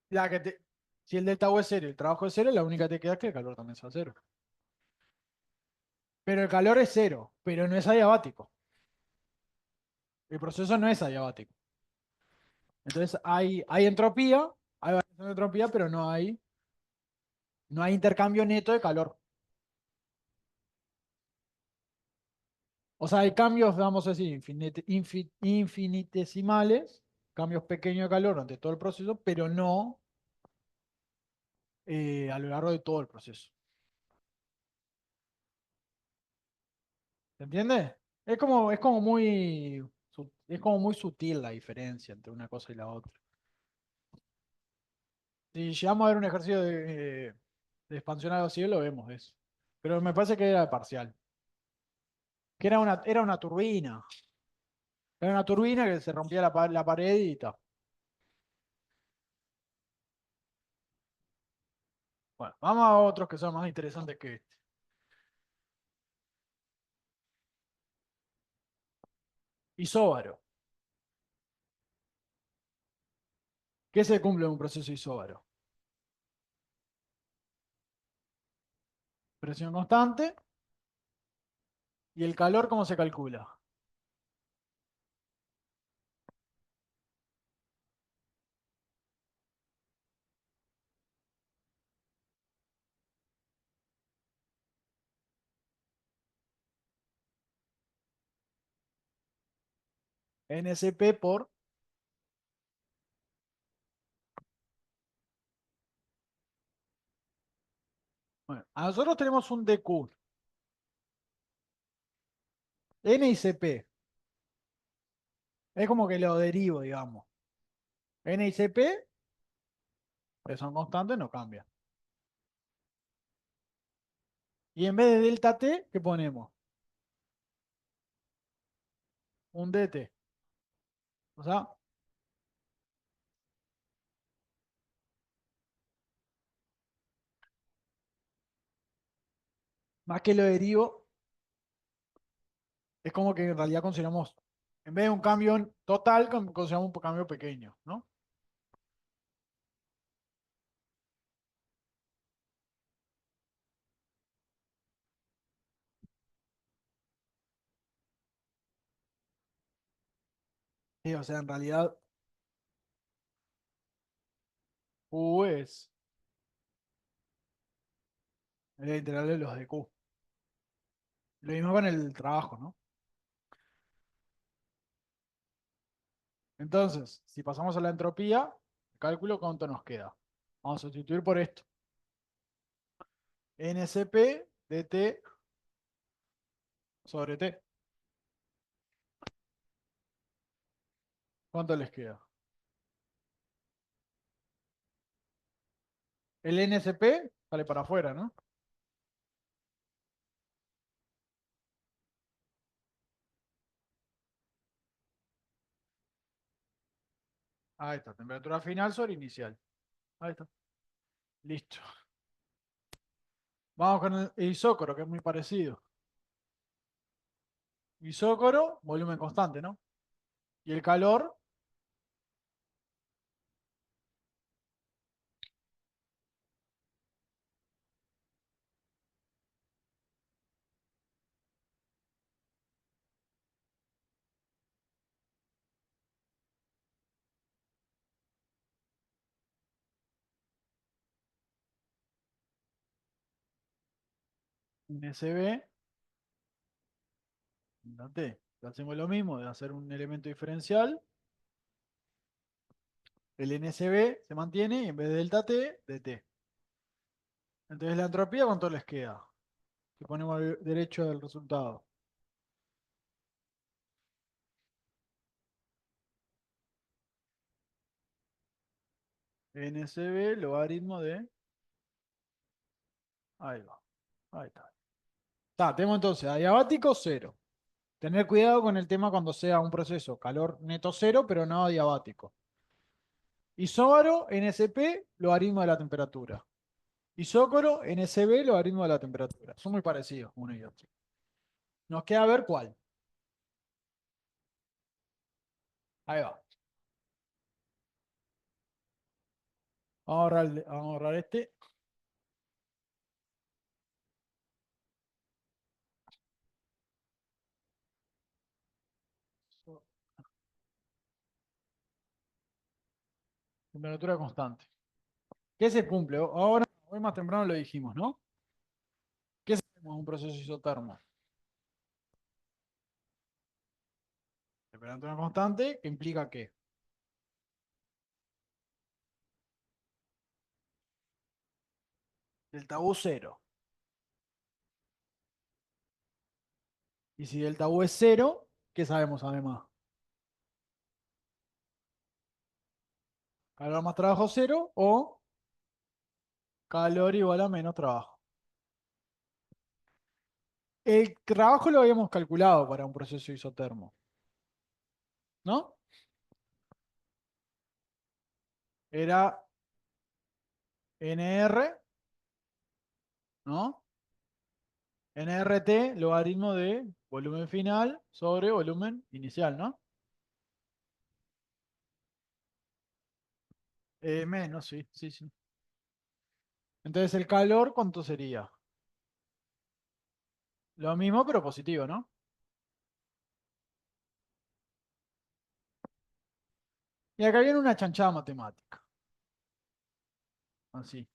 La que te- si el delta U es cero y el trabajo es cero, la única que te queda es que el calor también sea cero. Pero el calor es cero, pero no es adiabático. El proceso no es adiabático. Entonces hay entropía, hay variación de entropía, pero no hay intercambio neto de calor. O sea, hay cambios, vamos a decir, infinitesimales, cambios pequeños de calor durante todo el proceso, pero no a lo largo de todo el proceso. ¿Se entiende? Es como muy sutil la diferencia entre una cosa y la otra. Si llegamos a ver un ejercicio de expansión al vacío, lo vemos eso. Pero me parece que era parcial. Que era una turbina. Era una turbina que se rompía la pared y tal. Bueno, vamos a otros que son más interesantes que este. Isóbaro. ¿Qué se cumple en un proceso isóbaro? Presión constante y el calor, ¿cómo se calcula? NSP por... Bueno, a nosotros tenemos un dQ. N y CP. Es como que lo derivo, digamos. N y CP, que son constantes, no cambian. Y en vez de delta T, ¿qué ponemos? un dt. O sea, más que lo derivo, es como que en realidad consideramos, en vez de un cambio total, consideramos un cambio pequeño, ¿no? Sí, o sea, en realidad U es la integral de los de Q. Lo mismo con el trabajo, ¿no? Entonces, si pasamos a la entropía, cálculo cuánto nos queda. Vamos a sustituir por esto. NSP de T sobre T. ¿Cuánto les queda? El NSP sale para afuera, ¿no? Ahí está, temperatura final sobre inicial. Ahí está. Listo. Vamos con el isócoro, que es muy parecido. Isócoro, volumen constante, ¿no? Y el calor NSB, la T. Hacemos lo mismo de hacer un elemento diferencial. El NSB se mantiene y en vez de delta T, de T. Entonces la entropía, ¿cuánto les queda? Si ponemos derecho del resultado. NSB logaritmo de... Ahí va. Ahí está. Tenemos entonces adiabático cero. Tener cuidado con el tema cuando sea un proceso calor neto cero, pero no adiabático. Isóbaro, NSP, logaritmo de la temperatura. Isócoro, NSB, logaritmo de la temperatura. Son muy parecidos uno y otro. Nos queda ver cuál. Ahí va. Vamos a ahorrar este. Temperatura constante. ¿Qué se cumple? Ahora, hoy más temprano lo dijimos, ¿no? ¿Qué es un proceso isotermo? Temperatura constante, que implica que delta U cero. Y si delta U es cero, ¿qué sabemos además? Calor más trabajo cero o calor igual a menos trabajo. El trabajo lo habíamos calculado para un proceso isotermo, ¿no? Era NR, ¿no? NRT, logaritmo de volumen final sobre volumen inicial, ¿no? Menos, sí, sí, sí. Entonces el calor, ¿cuánto sería? Lo mismo, pero positivo, ¿no? Y acá viene una chanchada matemática. Así.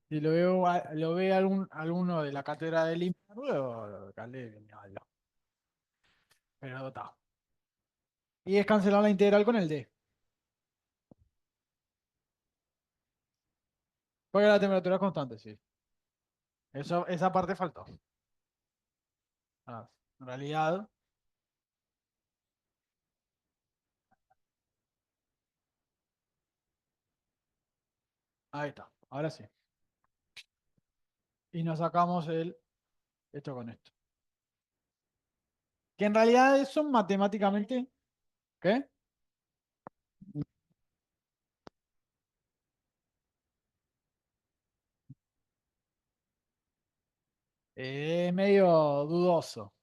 Si lo veo, lo ve alguno de la cátedra del IMPA, calé, ni hablo. Pero está. Y es cancelar la integral con el D. Porque la temperatura es constante, sí. Esa parte faltó. Ah, en realidad, ahí está. Ahora sí. Y nos sacamos esto con esto. Que en realidad eso matemáticamente, ¿qué? Es medio dudoso.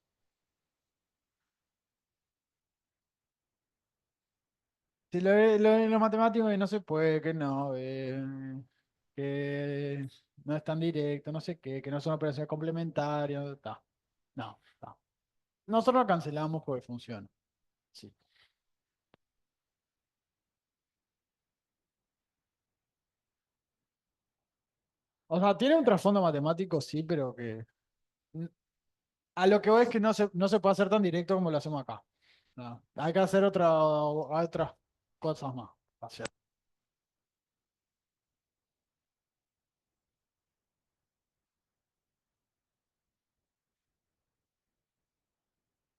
Si lo matemático que no se puede, que no, que no es tan directo, no sé qué, que no son operaciones complementarias, está. No, está. Nosotros lo cancelamos porque funciona. Sí. O sea, tiene un trasfondo matemático, sí, pero que a lo que voy es que no se puede hacer tan directo como lo hacemos acá. No, hay que hacer otras cosas más. Hacer.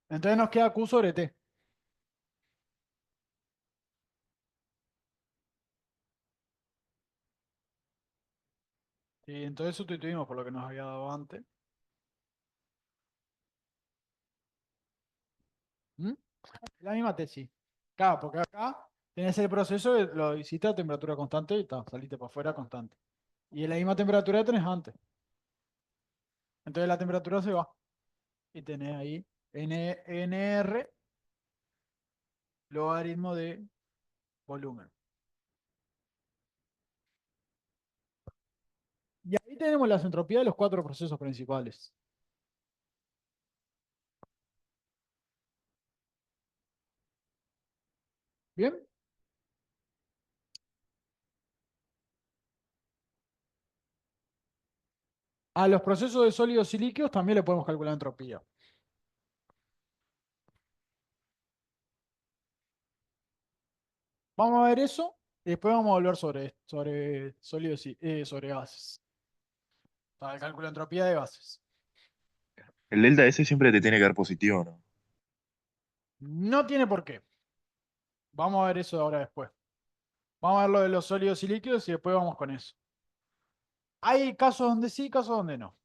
Entonces nos queda Q sobre T. Y entonces sustituimos por lo que nos había dado antes. ¿Mm? La misma tesis. Claro, porque acá tenés el proceso, lo hiciste a temperatura constante y saliste para afuera constante. Y en la misma temperatura que tenés antes. Entonces la temperatura se va. Y tenés ahí NR logaritmo de volumen. Y ahí tenemos la entropía de los cuatro procesos principales. ¿Bien? A los procesos de sólidos y líquidos también le podemos calcular entropía. Vamos a ver eso y después vamos a volver sobre sólidos y sobre gases. Para el cálculo de entropía de gases. El delta S siempre te tiene que dar positivo, ¿no? No tiene por qué. Vamos a ver eso ahora después. Vamos a ver lo de los sólidos y líquidos y después vamos con eso. Hay casos donde sí, casos donde no.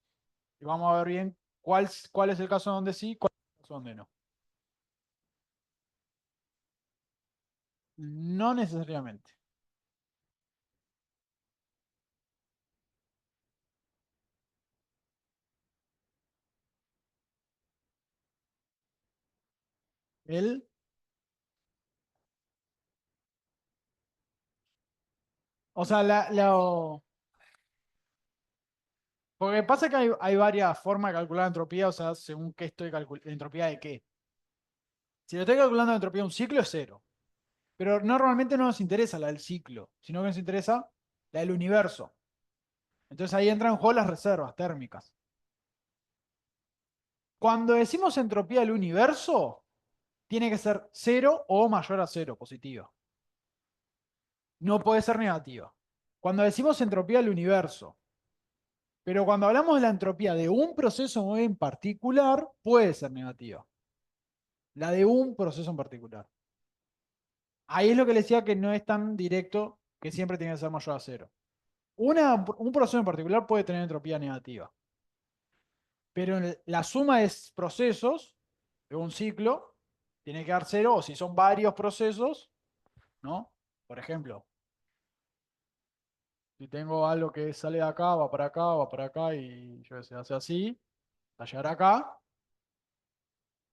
Y vamos a ver bien cuál es el caso donde sí, cuál es el caso donde no. No necesariamente. El, o sea, porque pasa que hay varias formas de calcular entropía, o sea, según qué estoy calculando, entropía de qué. Si lo estoy calculando la entropía de un ciclo es cero. Pero normalmente no nos interesa la del ciclo, sino que nos interesa la del universo. Entonces ahí entran en juego las reservas térmicas. Cuando decimos entropía del universo, tiene que ser cero o mayor a cero, positiva. No puede ser negativa. Cuando decimos entropía del universo, pero cuando hablamos de la entropía de un proceso en particular, puede ser negativa. La de un proceso en particular. Ahí es lo que le decía que no es tan directo que siempre tiene que ser mayor a cero. Un proceso en particular puede tener entropía negativa, pero la suma de procesos de un ciclo tiene que dar cero, o si son varios procesos, ¿no? Por ejemplo, si tengo algo que sale de acá, va para acá y yo qué sé, hace así, va a llegar acá,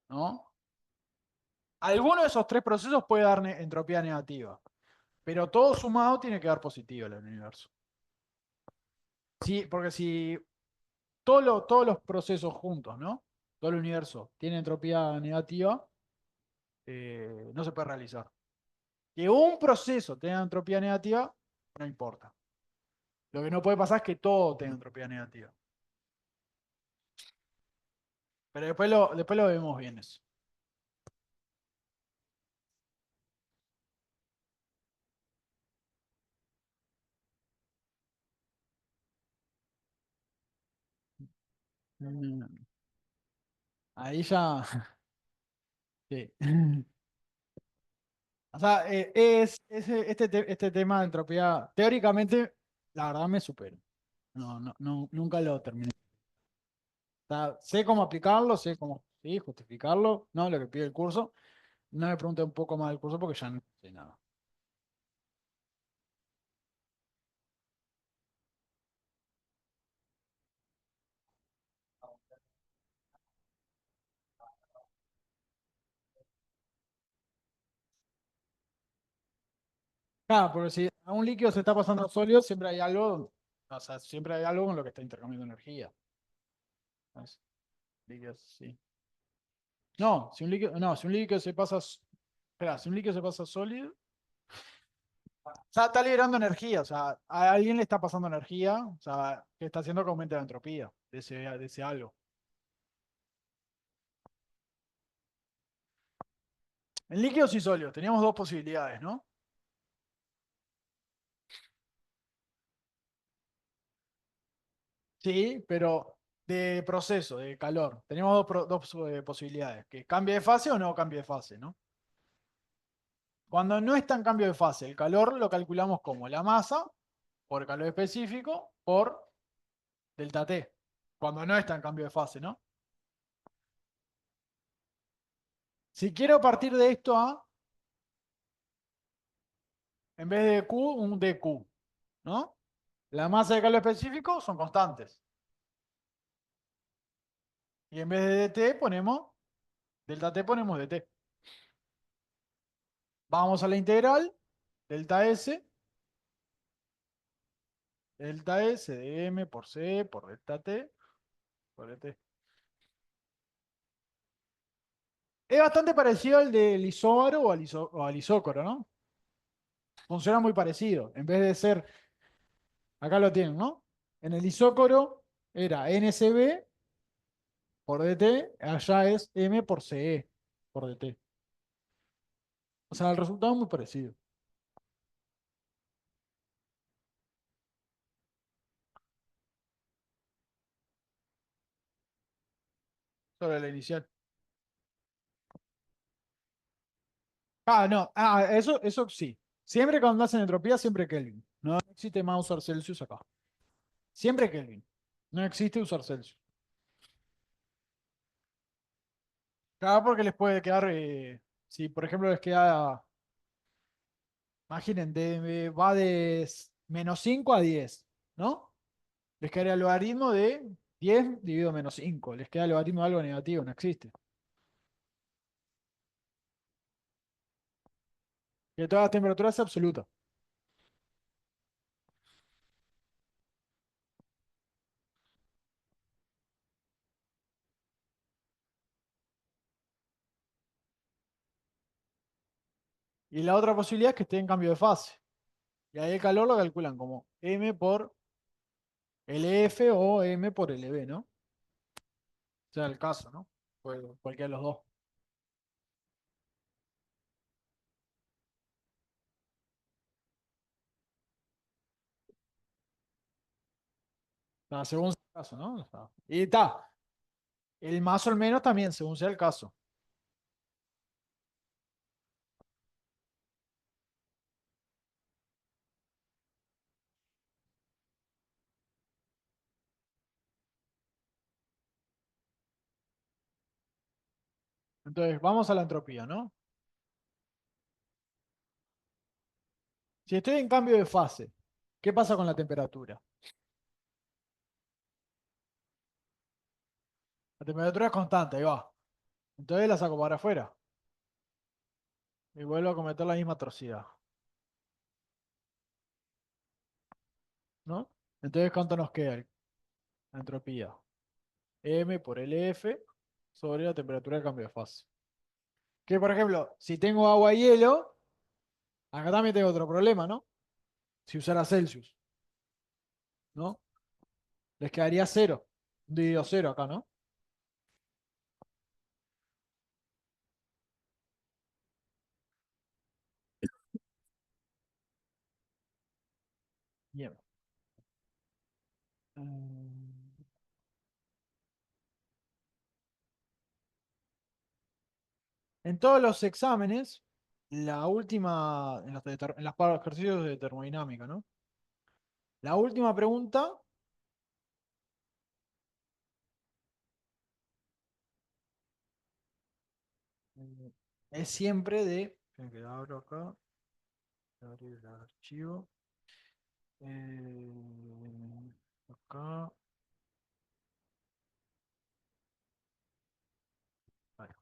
¿no? Alguno de esos tres procesos puede dar entropía negativa, pero todo sumado tiene que dar positivo en el universo. Sí, porque si todos los procesos juntos, ¿no? Todo el universo tiene entropía negativa, no se puede realizar. Que un proceso tenga entropía negativa, no importa. Lo que no puede pasar es que todo tenga entropía negativa. Pero después lo vemos bien eso. Mm, Ahí ya. Sí. O sea, este tema de entropía, teóricamente, la verdad me supera. No, no, no, nunca lo terminé. O sea, sé cómo aplicarlo, sé cómo. ¿sí? Justificarlo, ¿no? Lo que pide el curso. No me pregunte un poco más del curso porque ya no sé nada. Claro, porque si a un líquido se está pasando a sólido, siempre hay algo, o sea, siempre hay algo con lo que está intercambiando energía. ¿Ves? Líquidos, sí. No, si un líquido, no, si un líquido se pasa, espera, si un líquido se pasa a sólido, o sea, está liberando energía, o sea, a alguien le está pasando energía, o sea, que está haciendo que aumente la entropía de ese algo. En líquidos y sólidos teníamos dos posibilidades, ¿no? Sí, pero de proceso, de calor. Tenemos dos posibilidades, que cambie de fase o no cambie de fase, ¿no? Cuando no está en cambio de fase, el calor lo calculamos como la masa por calor específico por delta T. Cuando no está en cambio de fase, ¿no? Si quiero partir de esto a, en vez de Q, un dQ, ¿no? La masa de calor específico son constantes. Y en vez de dt ponemos, delta T ponemos dt. Vamos a la integral, delta S de m por c por delta T por dt. Es bastante parecido al del isóbaro o al isócoro, ¿no? Funciona muy parecido. En vez de ser, acá lo tienen, ¿no? En el isócoro era NCB por dt, allá es M por CE por dt. O sea, el resultado es muy parecido. Sobre la inicial. Ah, no. Ah, eso sí. Siempre cuando hacen entropía, siempre Kelvin. No existe más usar Celsius acá. Siempre Kelvin. No existe usar Celsius. Acá porque les puede quedar, si por ejemplo les queda, imaginen, va de -5 a 10, ¿no? Les quedaría el logaritmo de 10 dividido -5. Les queda el logaritmo de algo negativo, no existe. Que toda la temperatura es absoluta. Y la otra posibilidad es que esté en cambio de fase. Y ahí el calor lo calculan como M por LF o M por LB, ¿no? O sea, el caso, ¿no? Cualquiera de los dos. O sea, según sea el caso, ¿no? O sea, y está. El más o el menos también, según sea el caso. Entonces, vamos a la entropía, ¿no? Si estoy en cambio de fase, ¿qué pasa con la temperatura? La temperatura es constante, ahí va. Entonces la saco para afuera y vuelvo a cometer la misma atrocidad, ¿no? Entonces, ¿cuánto nos queda? La entropía. M por LF sobre la temperatura de cambio de fase. Que, por ejemplo, si tengo agua y hielo, acá también tengo otro problema, ¿no? Si usara Celsius, ¿no? Les quedaría cero. Dividido cero acá, ¿no? Bien. Mm, En todos los exámenes, la última, en los ejercicios de termodinámica, ¿no? La última pregunta, es siempre de. Esperen que lo abro acá. Abrir el archivo. Acá. Vale.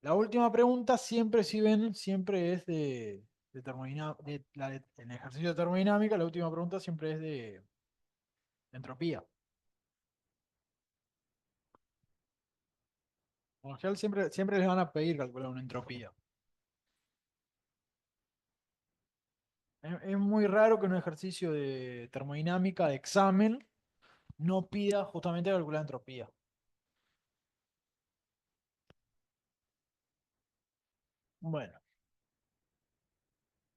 La última pregunta siempre, si ven, siempre es de en el ejercicio de termodinámica, la última pregunta siempre es de entropía. Por lo general siempre les van a pedir calcular una entropía. Es muy raro que un ejercicio de termodinámica de examen no pida justamente calcular entropía. Bueno,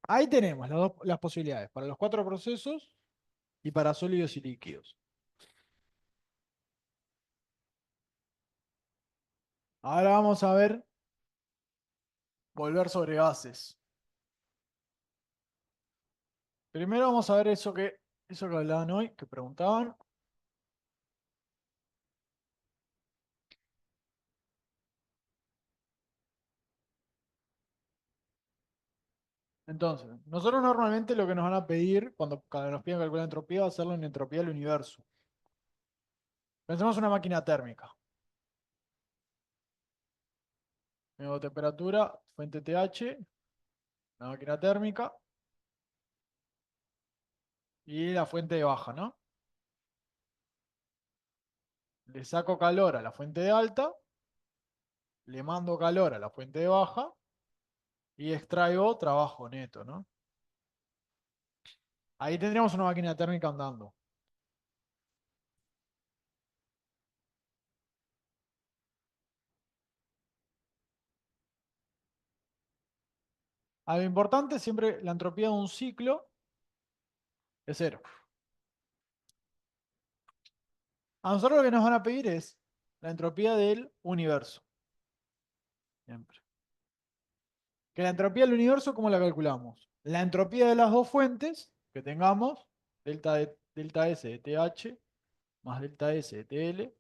ahí tenemos las posibilidades para los cuatro procesos y para sólidos y líquidos. Ahora vamos a ver, volver sobre gases. Primero vamos a ver eso que hablaban hoy, que preguntaban. Entonces, nosotros normalmente lo que nos van a pedir cuando nos piden calcular entropía va a hacerlo en entropía del universo. Pensemos en una máquina térmica. Tengo temperatura, fuente TH, la máquina térmica y la fuente de baja, ¿no? Le saco calor a la fuente de alta, le mando calor a la fuente de baja y extraigo trabajo neto, ¿no? Ahí tendríamos una máquina térmica andando. Algo importante, siempre la entropía de un ciclo es cero. A nosotros lo que nos van a pedir es la entropía del universo. Siempre. Que la entropía del universo, ¿cómo la calculamos? La entropía de las dos fuentes que tengamos, delta S de TH más delta S de TL,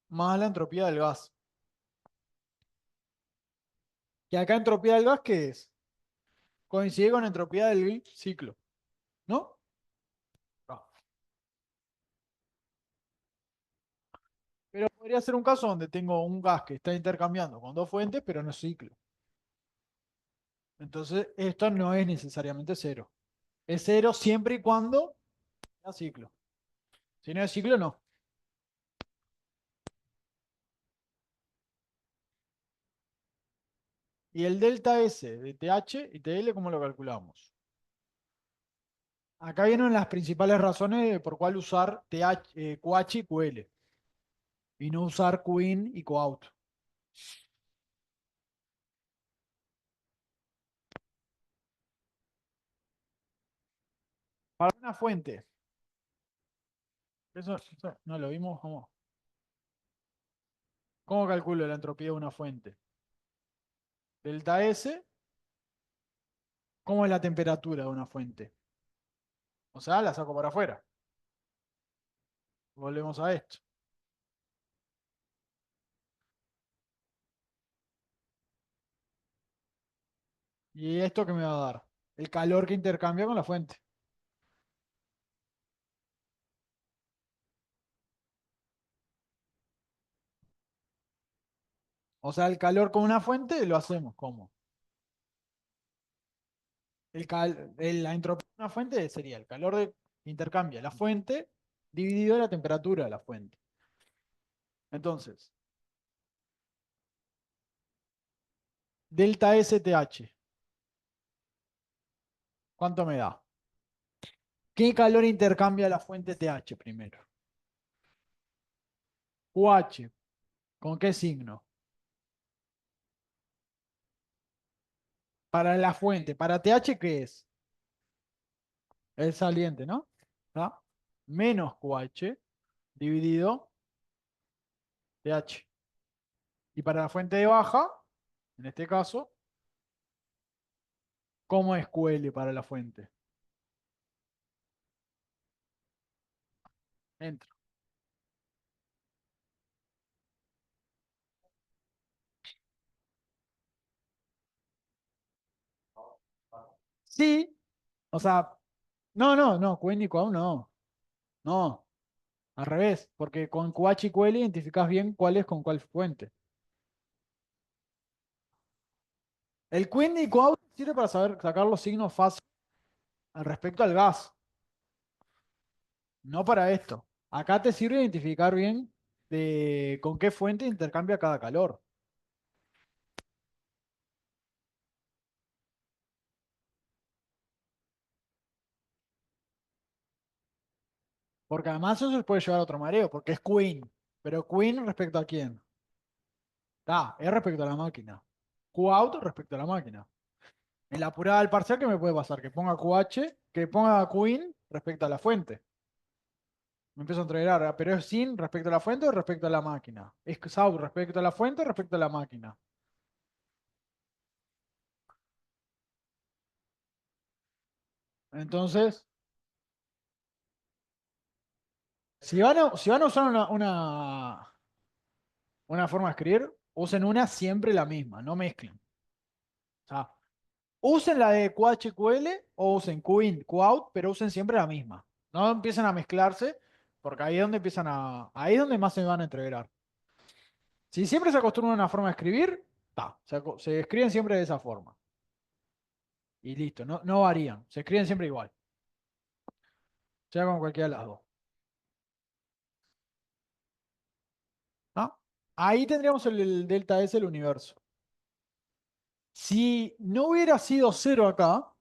más la entropía del gas. Que acá entropía del gas, ¿qué es? Coincide con entropía del ciclo, ¿no? No. Pero podría ser un caso donde tengo un gas que está intercambiando con dos fuentes, pero no es ciclo. Entonces, esto no es necesariamente cero. Es cero siempre y cuando sea ciclo. Si no es ciclo, no. Y el delta S de TH y TL, ¿cómo lo calculamos? Acá vienen las principales razones de por cuál usar QH y QL y no usar QIN y QOUT. Para una fuente, eso no lo vimos, ¿cómo? ¿Cómo calculo la entropía de una fuente? Delta S, ¿cómo es la temperatura de una fuente? O sea, la saco para afuera. Volvemos a esto. ¿Y esto qué me va a dar? El calor que intercambia con la fuente. O sea, el calor con una fuente lo hacemos. ¿Cómo? La entropía de una fuente sería el calor que intercambia la fuente dividido la temperatura de la fuente. Entonces, delta STH, ¿cuánto me da? ¿Qué calor intercambia la fuente TH primero? QH, ¿con qué signo? Para la fuente, para TH, ¿qué es? El saliente, ¿no? ¿Ah? Menos QH dividido TH. Y para la fuente de baja, en este caso, ¿cómo es QL para la fuente? Entra. Sí, o sea, no, Queen y Cow no. No, al revés, porque con QH y QL identificás bien cuál es con cuál fuente. El Queen y Cow sirve para saber sacar los signos fase respecto al gas, no para esto. Acá te sirve identificar bien de con qué fuente intercambia cada calor. Porque además eso se puede llevar a otro mareo, porque es Queen. Pero Queen respecto a quién. Es respecto a la máquina. Qout respecto a la máquina. En la apurada del parcial, ¿qué me puede pasar? Que ponga QH, que ponga Queen respecto a la fuente. Me empiezo a entregar, pero es sin respecto a la fuente o respecto a la máquina. Es South respecto a la fuente o respecto a la máquina. Entonces, si van a usar una forma de escribir, usen una siempre la misma, no mezclen. O sea, usen la de QHQL o usen Queen, Qout, pero usen siempre la misma. No empiecen a mezclarse, porque ahí es donde ahí es donde más se van a entregar. Si siempre se acostumbran a una forma de escribir, se escriben siempre de esa forma. Y listo, no varían, se escriben siempre igual, sea con cualquiera de las dos. ¿No? Ahí tendríamos el delta S del universo. Si no hubiera sido cero acá,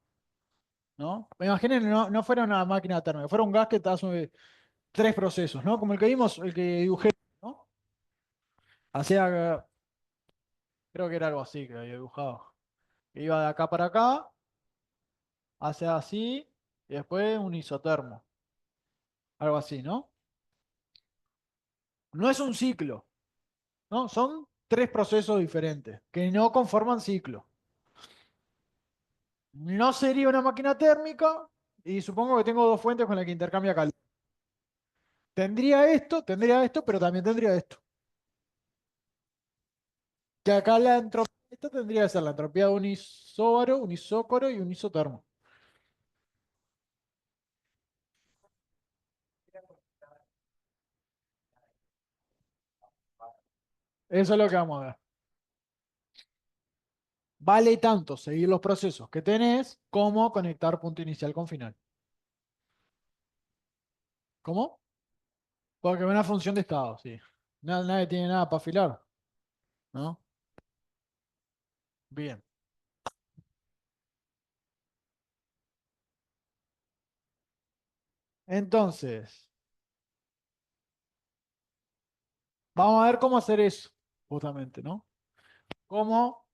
¿no? Imaginen, no fuera una máquina térmica, fuera un gas que hace tres procesos, ¿no? Como el que vimos, el que dibujé, ¿no? Hacía, creo que era algo así que había dibujado. Que iba de acá para acá, hace así, y después un isotermo. Algo así, ¿no? No es un ciclo, ¿no? Son tres procesos diferentes que no conforman ciclo. No sería una máquina térmica y supongo que tengo dos fuentes con las que intercambia calor. Tendría esto, pero también tendría esto. Que acá la entropía, esta tendría que ser la entropía de un isóbaro, un isócoro y un isotermo. Eso es lo que vamos a ver. Vale tanto seguir los procesos que tenés como conectar punto inicial con final. ¿Cómo? Porque es una función de estado, sí. Nadie tiene nada para afilar, ¿no? Bien. Entonces, vamos a ver cómo hacer eso, justamente, ¿no? Cómo,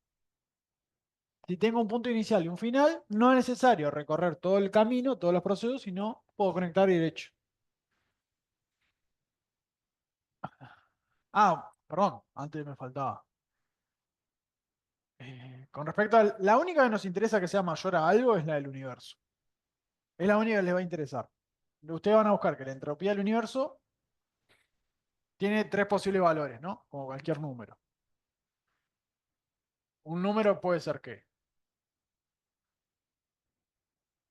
si tengo un punto inicial y un final, no es necesario recorrer todo el camino, todos los procesos, sino puedo conectar derecho. Perdón, antes me faltaba. Con respecto a la única que nos interesa que sea mayor a algo es la del universo. Es la única que les va a interesar. Ustedes van a buscar que la entropía del universo tiene tres posibles valores, ¿no? Como cualquier número. Un número puede ser ¿qué?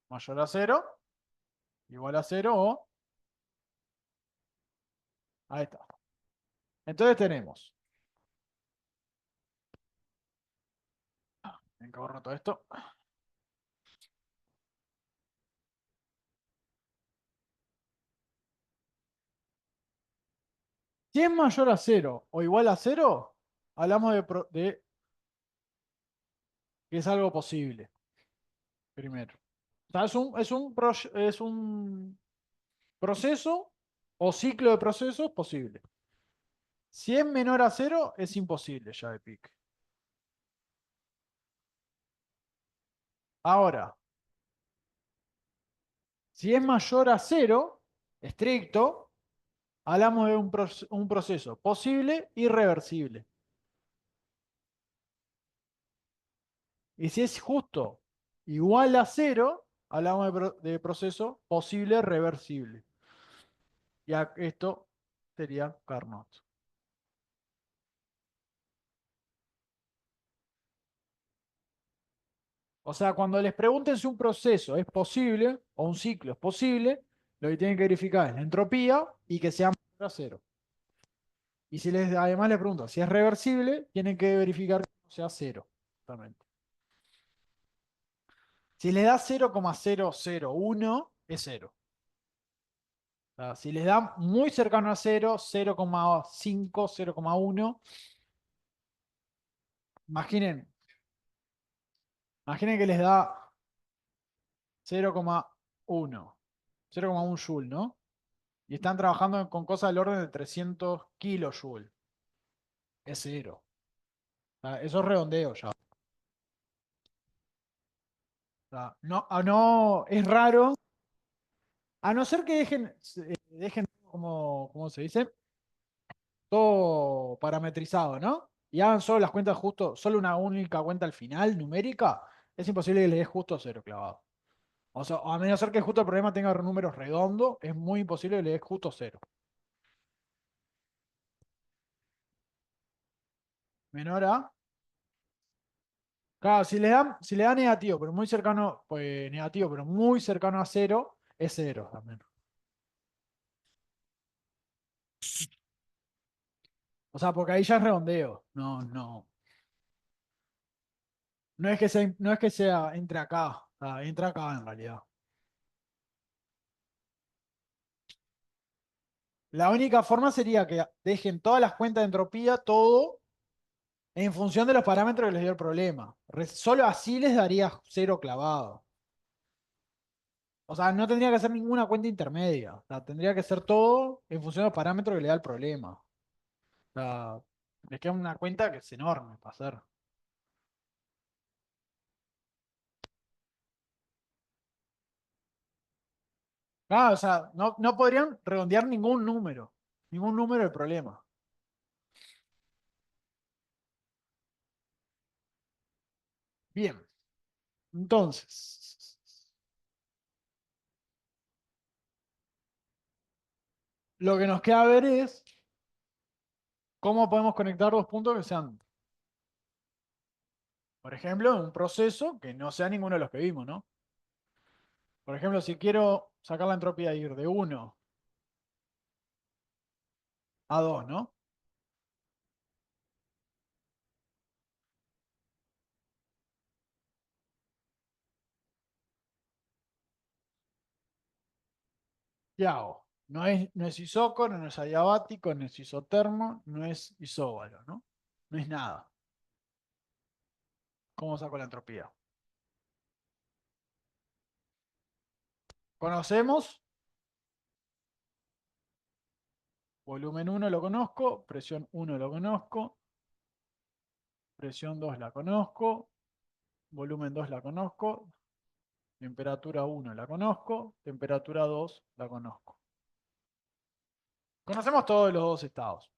Mayor a cero, igual a cero o... Ahí está. Entonces tenemos, en que borro todo esto. Si es mayor a cero o igual a cero, hablamos de que es algo posible, primero. O sea, es un proceso o ciclo de procesos posible. Si es menor a cero, es imposible ya de pique. Ahora, si es mayor a cero, estricto, hablamos de un proceso posible y reversible. Y si es justo igual a cero, hablamos de proceso posible reversible. Ya esto sería Carnot. O sea, cuando les pregunten si un proceso es posible o un ciclo es posible, lo que tienen que verificar es la entropía y que sea menor a cero. Y si les, además les pregunto si es reversible, tienen que verificar que no sea cero. Justamente. Si les da 0,001, es cero. O sea, si les da muy cercano a cero, 0,5, 0,1, imaginen, imaginen que les da 0,1, 0,1 joule, ¿no? Y están trabajando con cosas del orden de 300 kilojoules. Es cero. O sea, eso es redondeo ya. O sea, no, no, es raro, a no ser que dejen como, ¿cómo se dice? Todo parametrizado, ¿no? Y hagan solo las cuentas justo, solo una única cuenta al final, numérica, es imposible que le dé justo cero clavado. O sea, a menos ser que justo el problema tenga números redondos, es muy imposible que le dé justo cero. Menor a. Claro, si le da negativo, pero muy cercano, pues negativo, pero muy cercano a cero, es cero también. O sea, porque ahí ya es redondeo. No, no. No es que sea entre acá. O sea, entra acá en realidad. La única forma sería que dejen todas las cuentas de entropía, todo, en función de los parámetros que les dio el problema. Solo así les daría cero clavado. O sea, no tendría que hacer ninguna cuenta intermedia. O sea, tendría que ser todo en función de los parámetros que le da el problema. O sea, les queda una cuenta que es enorme para hacer. Ah, o sea, no podrían redondear ningún número del problema. Bien, entonces, lo que nos queda ver es cómo podemos conectar dos puntos que sean, por ejemplo, un proceso que no sea ninguno de los que vimos, ¿no? Por ejemplo, si quiero sacar la entropía de ir de 1 a 2, ¿no? ¿Qué hago? No es isócoro, no es adiabático, no es isotermo, no es isóbaro, ¿no? No es nada. ¿Cómo saco la entropía? Conocemos, volumen 1 lo conozco, presión 1 lo conozco, presión 2 la conozco, volumen 2 la conozco, temperatura 1 la conozco, temperatura 2 la conozco. Conocemos todos los dos estados.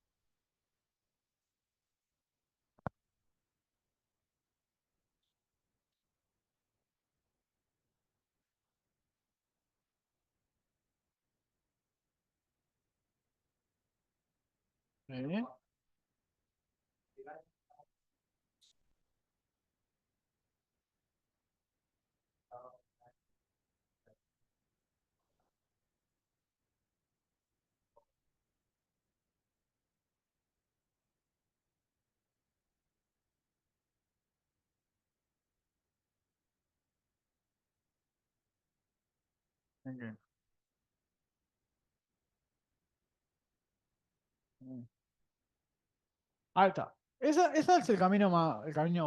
¿Sí? Ok. Ahí está. Ese es el camino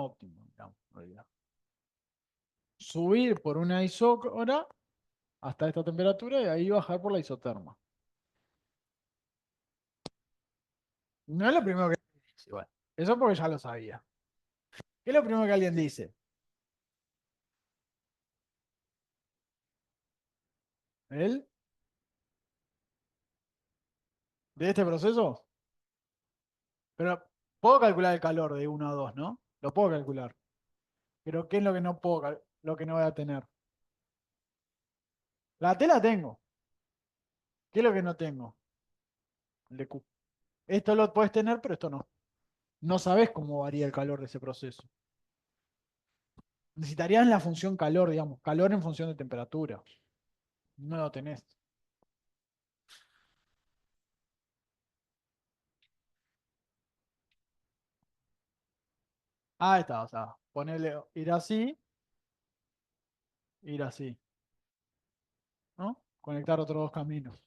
óptimo, digamos, en realidad. Subir por una isócora hasta esta temperatura y ahí bajar por la isoterma. No es lo primero que dice, igual. Eso porque ya lo sabía. ¿Qué es lo primero que alguien dice? ¿Él? ¿De este proceso? Pero puedo calcular el calor de 1 a 2, ¿no? Lo puedo calcular. Pero ¿qué es lo que no puedo, lo que no voy a tener? La T la tengo. ¿Qué es lo que no tengo? El de Q. Esto lo puedes tener, pero esto no. No sabes cómo varía el calor de ese proceso. Necesitarías la función calor, digamos, calor en función de temperatura. No lo tenés. Ahí está, o sea, ponerle ir así, ¿no? Conectar otros dos caminos.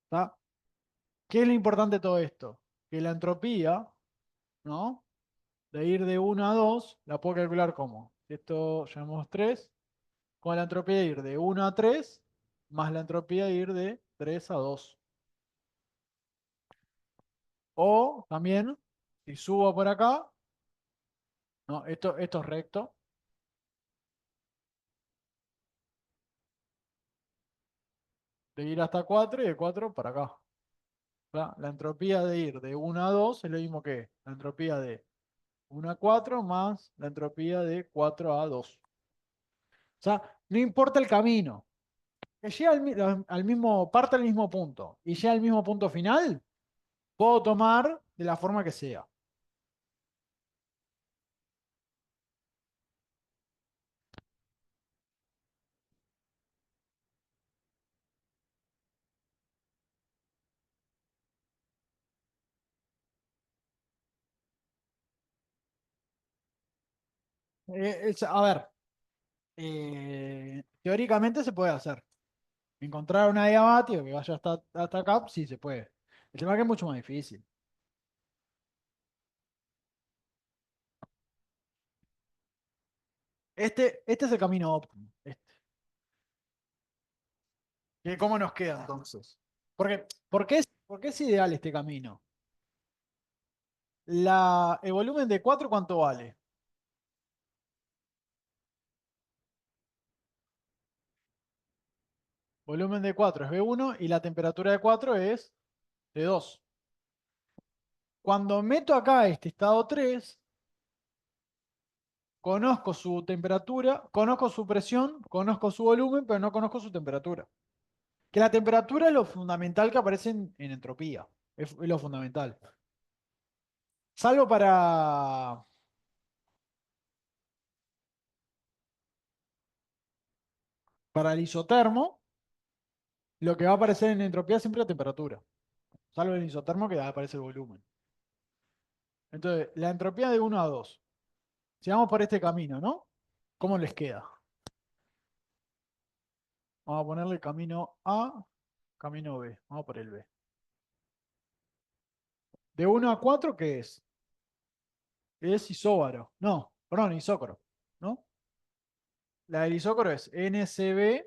¿Está? ¿Qué es lo importante de todo esto? Que la entropía, ¿no? De ir de 1 a 2, la puedo calcular como, si esto llamamos 3, con la entropía de ir de 1 a 3, más la entropía de ir de 3 a 2. O también, si subo por acá, ¿no? Esto es recto, de ir hasta 4 y de 4 para acá. ¿Verdad? La entropía de ir de 1 a 2 es lo mismo que la entropía de 1 a 4 más la entropía de 4 a 2. O sea, no importa el camino, que llegue al mismo, parte al mismo punto y llega al mismo punto final, puedo tomar de la forma que sea. A ver, teóricamente se puede hacer. Encontrar una diamática que vaya hasta acá, sí se puede. El tema es que es mucho más difícil. Este es el camino óptimo. ¿Cómo nos queda entonces? ¿Por qué es ideal este camino? El volumen de 4, ¿cuánto vale? Volumen de 4 es V1 y la temperatura de 4 es de 2. Cuando meto acá este estado 3, conozco su temperatura, conozco su presión, conozco su volumen, pero no conozco su temperatura. Que la temperatura es lo fundamental que aparece en entropía. Es lo fundamental. Salvo para el isotermo, lo que va a aparecer en entropía es siempre la temperatura. Salvo el isotermo que aparece el volumen. Entonces, la entropía de 1 a 2. Si vamos por este camino, ¿no? ¿Cómo les queda? Vamos a ponerle camino A, camino B. Vamos por el B. De 1 a 4, ¿qué es? Es isóbaro. No, perdón, isócoro. ¿No? La del isócoro es NCB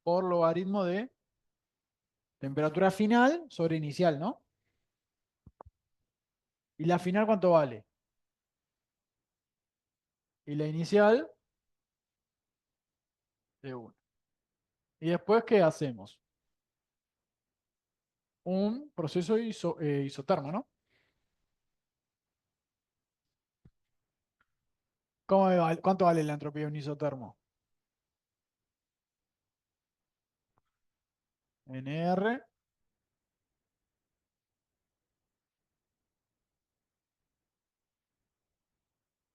por logaritmo de temperatura final sobre inicial, ¿no? ¿Y la final cuánto vale? Y la inicial de 1. ¿Y después qué hacemos? Un proceso isotermo, ¿no? ¿Cuánto vale la entropía de un isotermo? NR.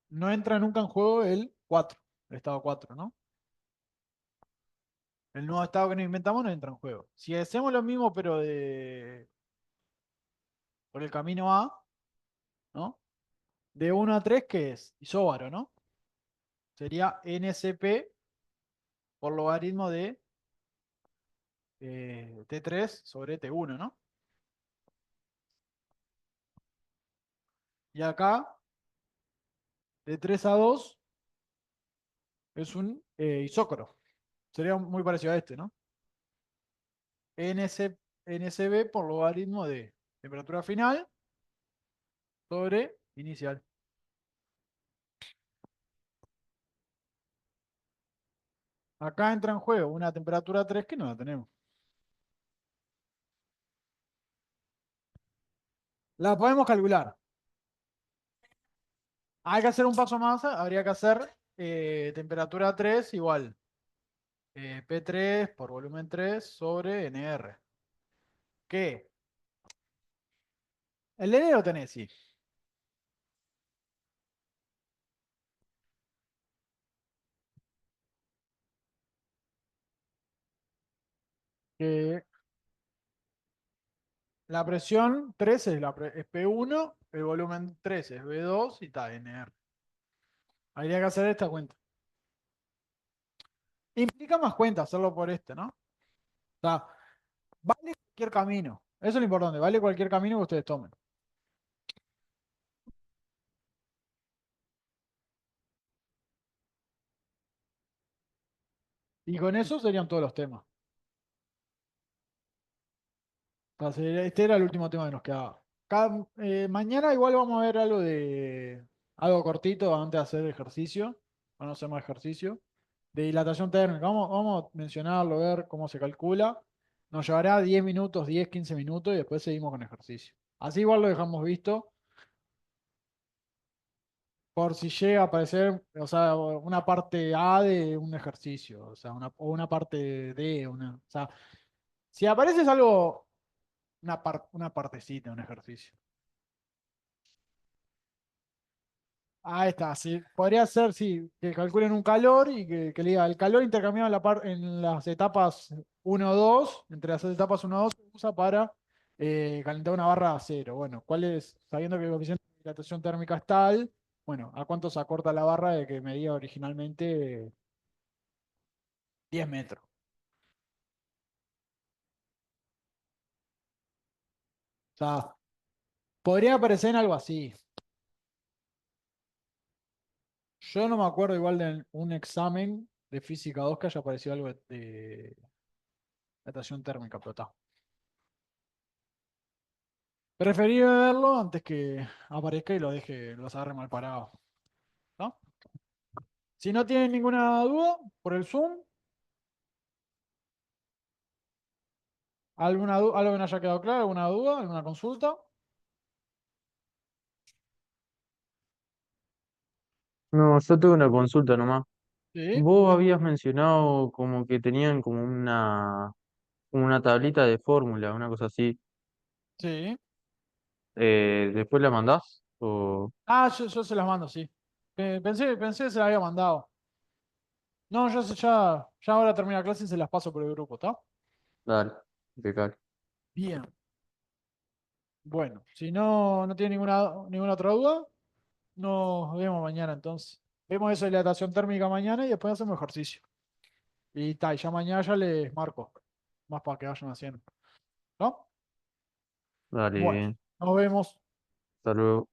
No entra nunca en juego el 4, el estado 4, ¿no? El nuevo estado que nos inventamos no entra en juego. Si hacemos lo mismo, pero por el camino A, ¿no? De 1 a 3, ¿qué es? Isóbaro, ¿no? Sería NCP por logaritmo de T3 sobre T1, ¿no? Y acá, de 3 a 2, es un isócoro. Sería muy parecido a este, ¿no? NCB por logaritmo de temperatura final sobre inicial. Acá entra en juego una temperatura 3 que no la tenemos. La podemos calcular. Hay que hacer un paso más, habría que hacer temperatura 3 igual P3 por volumen 3 sobre NR. ¿Qué? El N lo tenés, sí. que la presión 13 es P1, el volumen 13 es B2 y está NR. Habría que hacer esta cuenta. Implica más cuenta hacerlo por este, ¿no? O sea, vale cualquier camino. Eso es lo importante, vale cualquier camino que ustedes tomen. Y con eso serían todos los temas. Entonces, este era el último tema que nos quedaba. Mañana igual vamos a ver algo cortito antes de hacer ejercicio. Vamos a hacer más ejercicio. De dilatación térmica. Vamos a mencionarlo, ver cómo se calcula. Nos llevará 10 minutos, 10, 15 minutos y después seguimos con ejercicio. Así igual lo dejamos visto por si llega a aparecer, o sea, una parte A de un ejercicio, o sea, o una parte D, o sea, si aparece es algo, una partecita, un ejercicio. Ahí está, sí. Podría ser, sí, que calculen un calor y que le diga el calor intercambiado en las etapas 1 2, entre las etapas 1 2 se usa para calentar una barra a cero. Bueno, ¿cuál es? Sabiendo que el coeficiente de dilatación térmica es tal, bueno, ¿a cuánto se acorta la barra de que medía originalmente 10 metros? O sea, podría aparecer en algo así. Yo no me acuerdo igual de un examen de física 2 que haya aparecido algo de dilatación térmica, pero está. Preferí verlo antes que aparezca y los agarre mal parado, ¿no? Si no tienen ninguna duda por el Zoom, algo que no haya quedado claro, alguna duda, alguna consulta, No, yo tuve una consulta nomás. sí, Vos habías mencionado como que tenían como una tablita de fórmula, una cosa así. sí. ¿Después la mandás? O Ah, yo se las mando, sí. Pensé que se las había mandado. No, ya ahora termina la clase y se las paso por el grupo, ¿está? dale, impecable. Bien. Bueno, si no tiene ninguna otra duda, nos vemos mañana entonces. Vemos eso de dilatación térmica mañana y después hacemos ejercicio. Y tal, ya mañana ya les marco. Más para que vayan haciendo. ¿No? Dale, Bueno, bien. nos vemos. Hasta luego.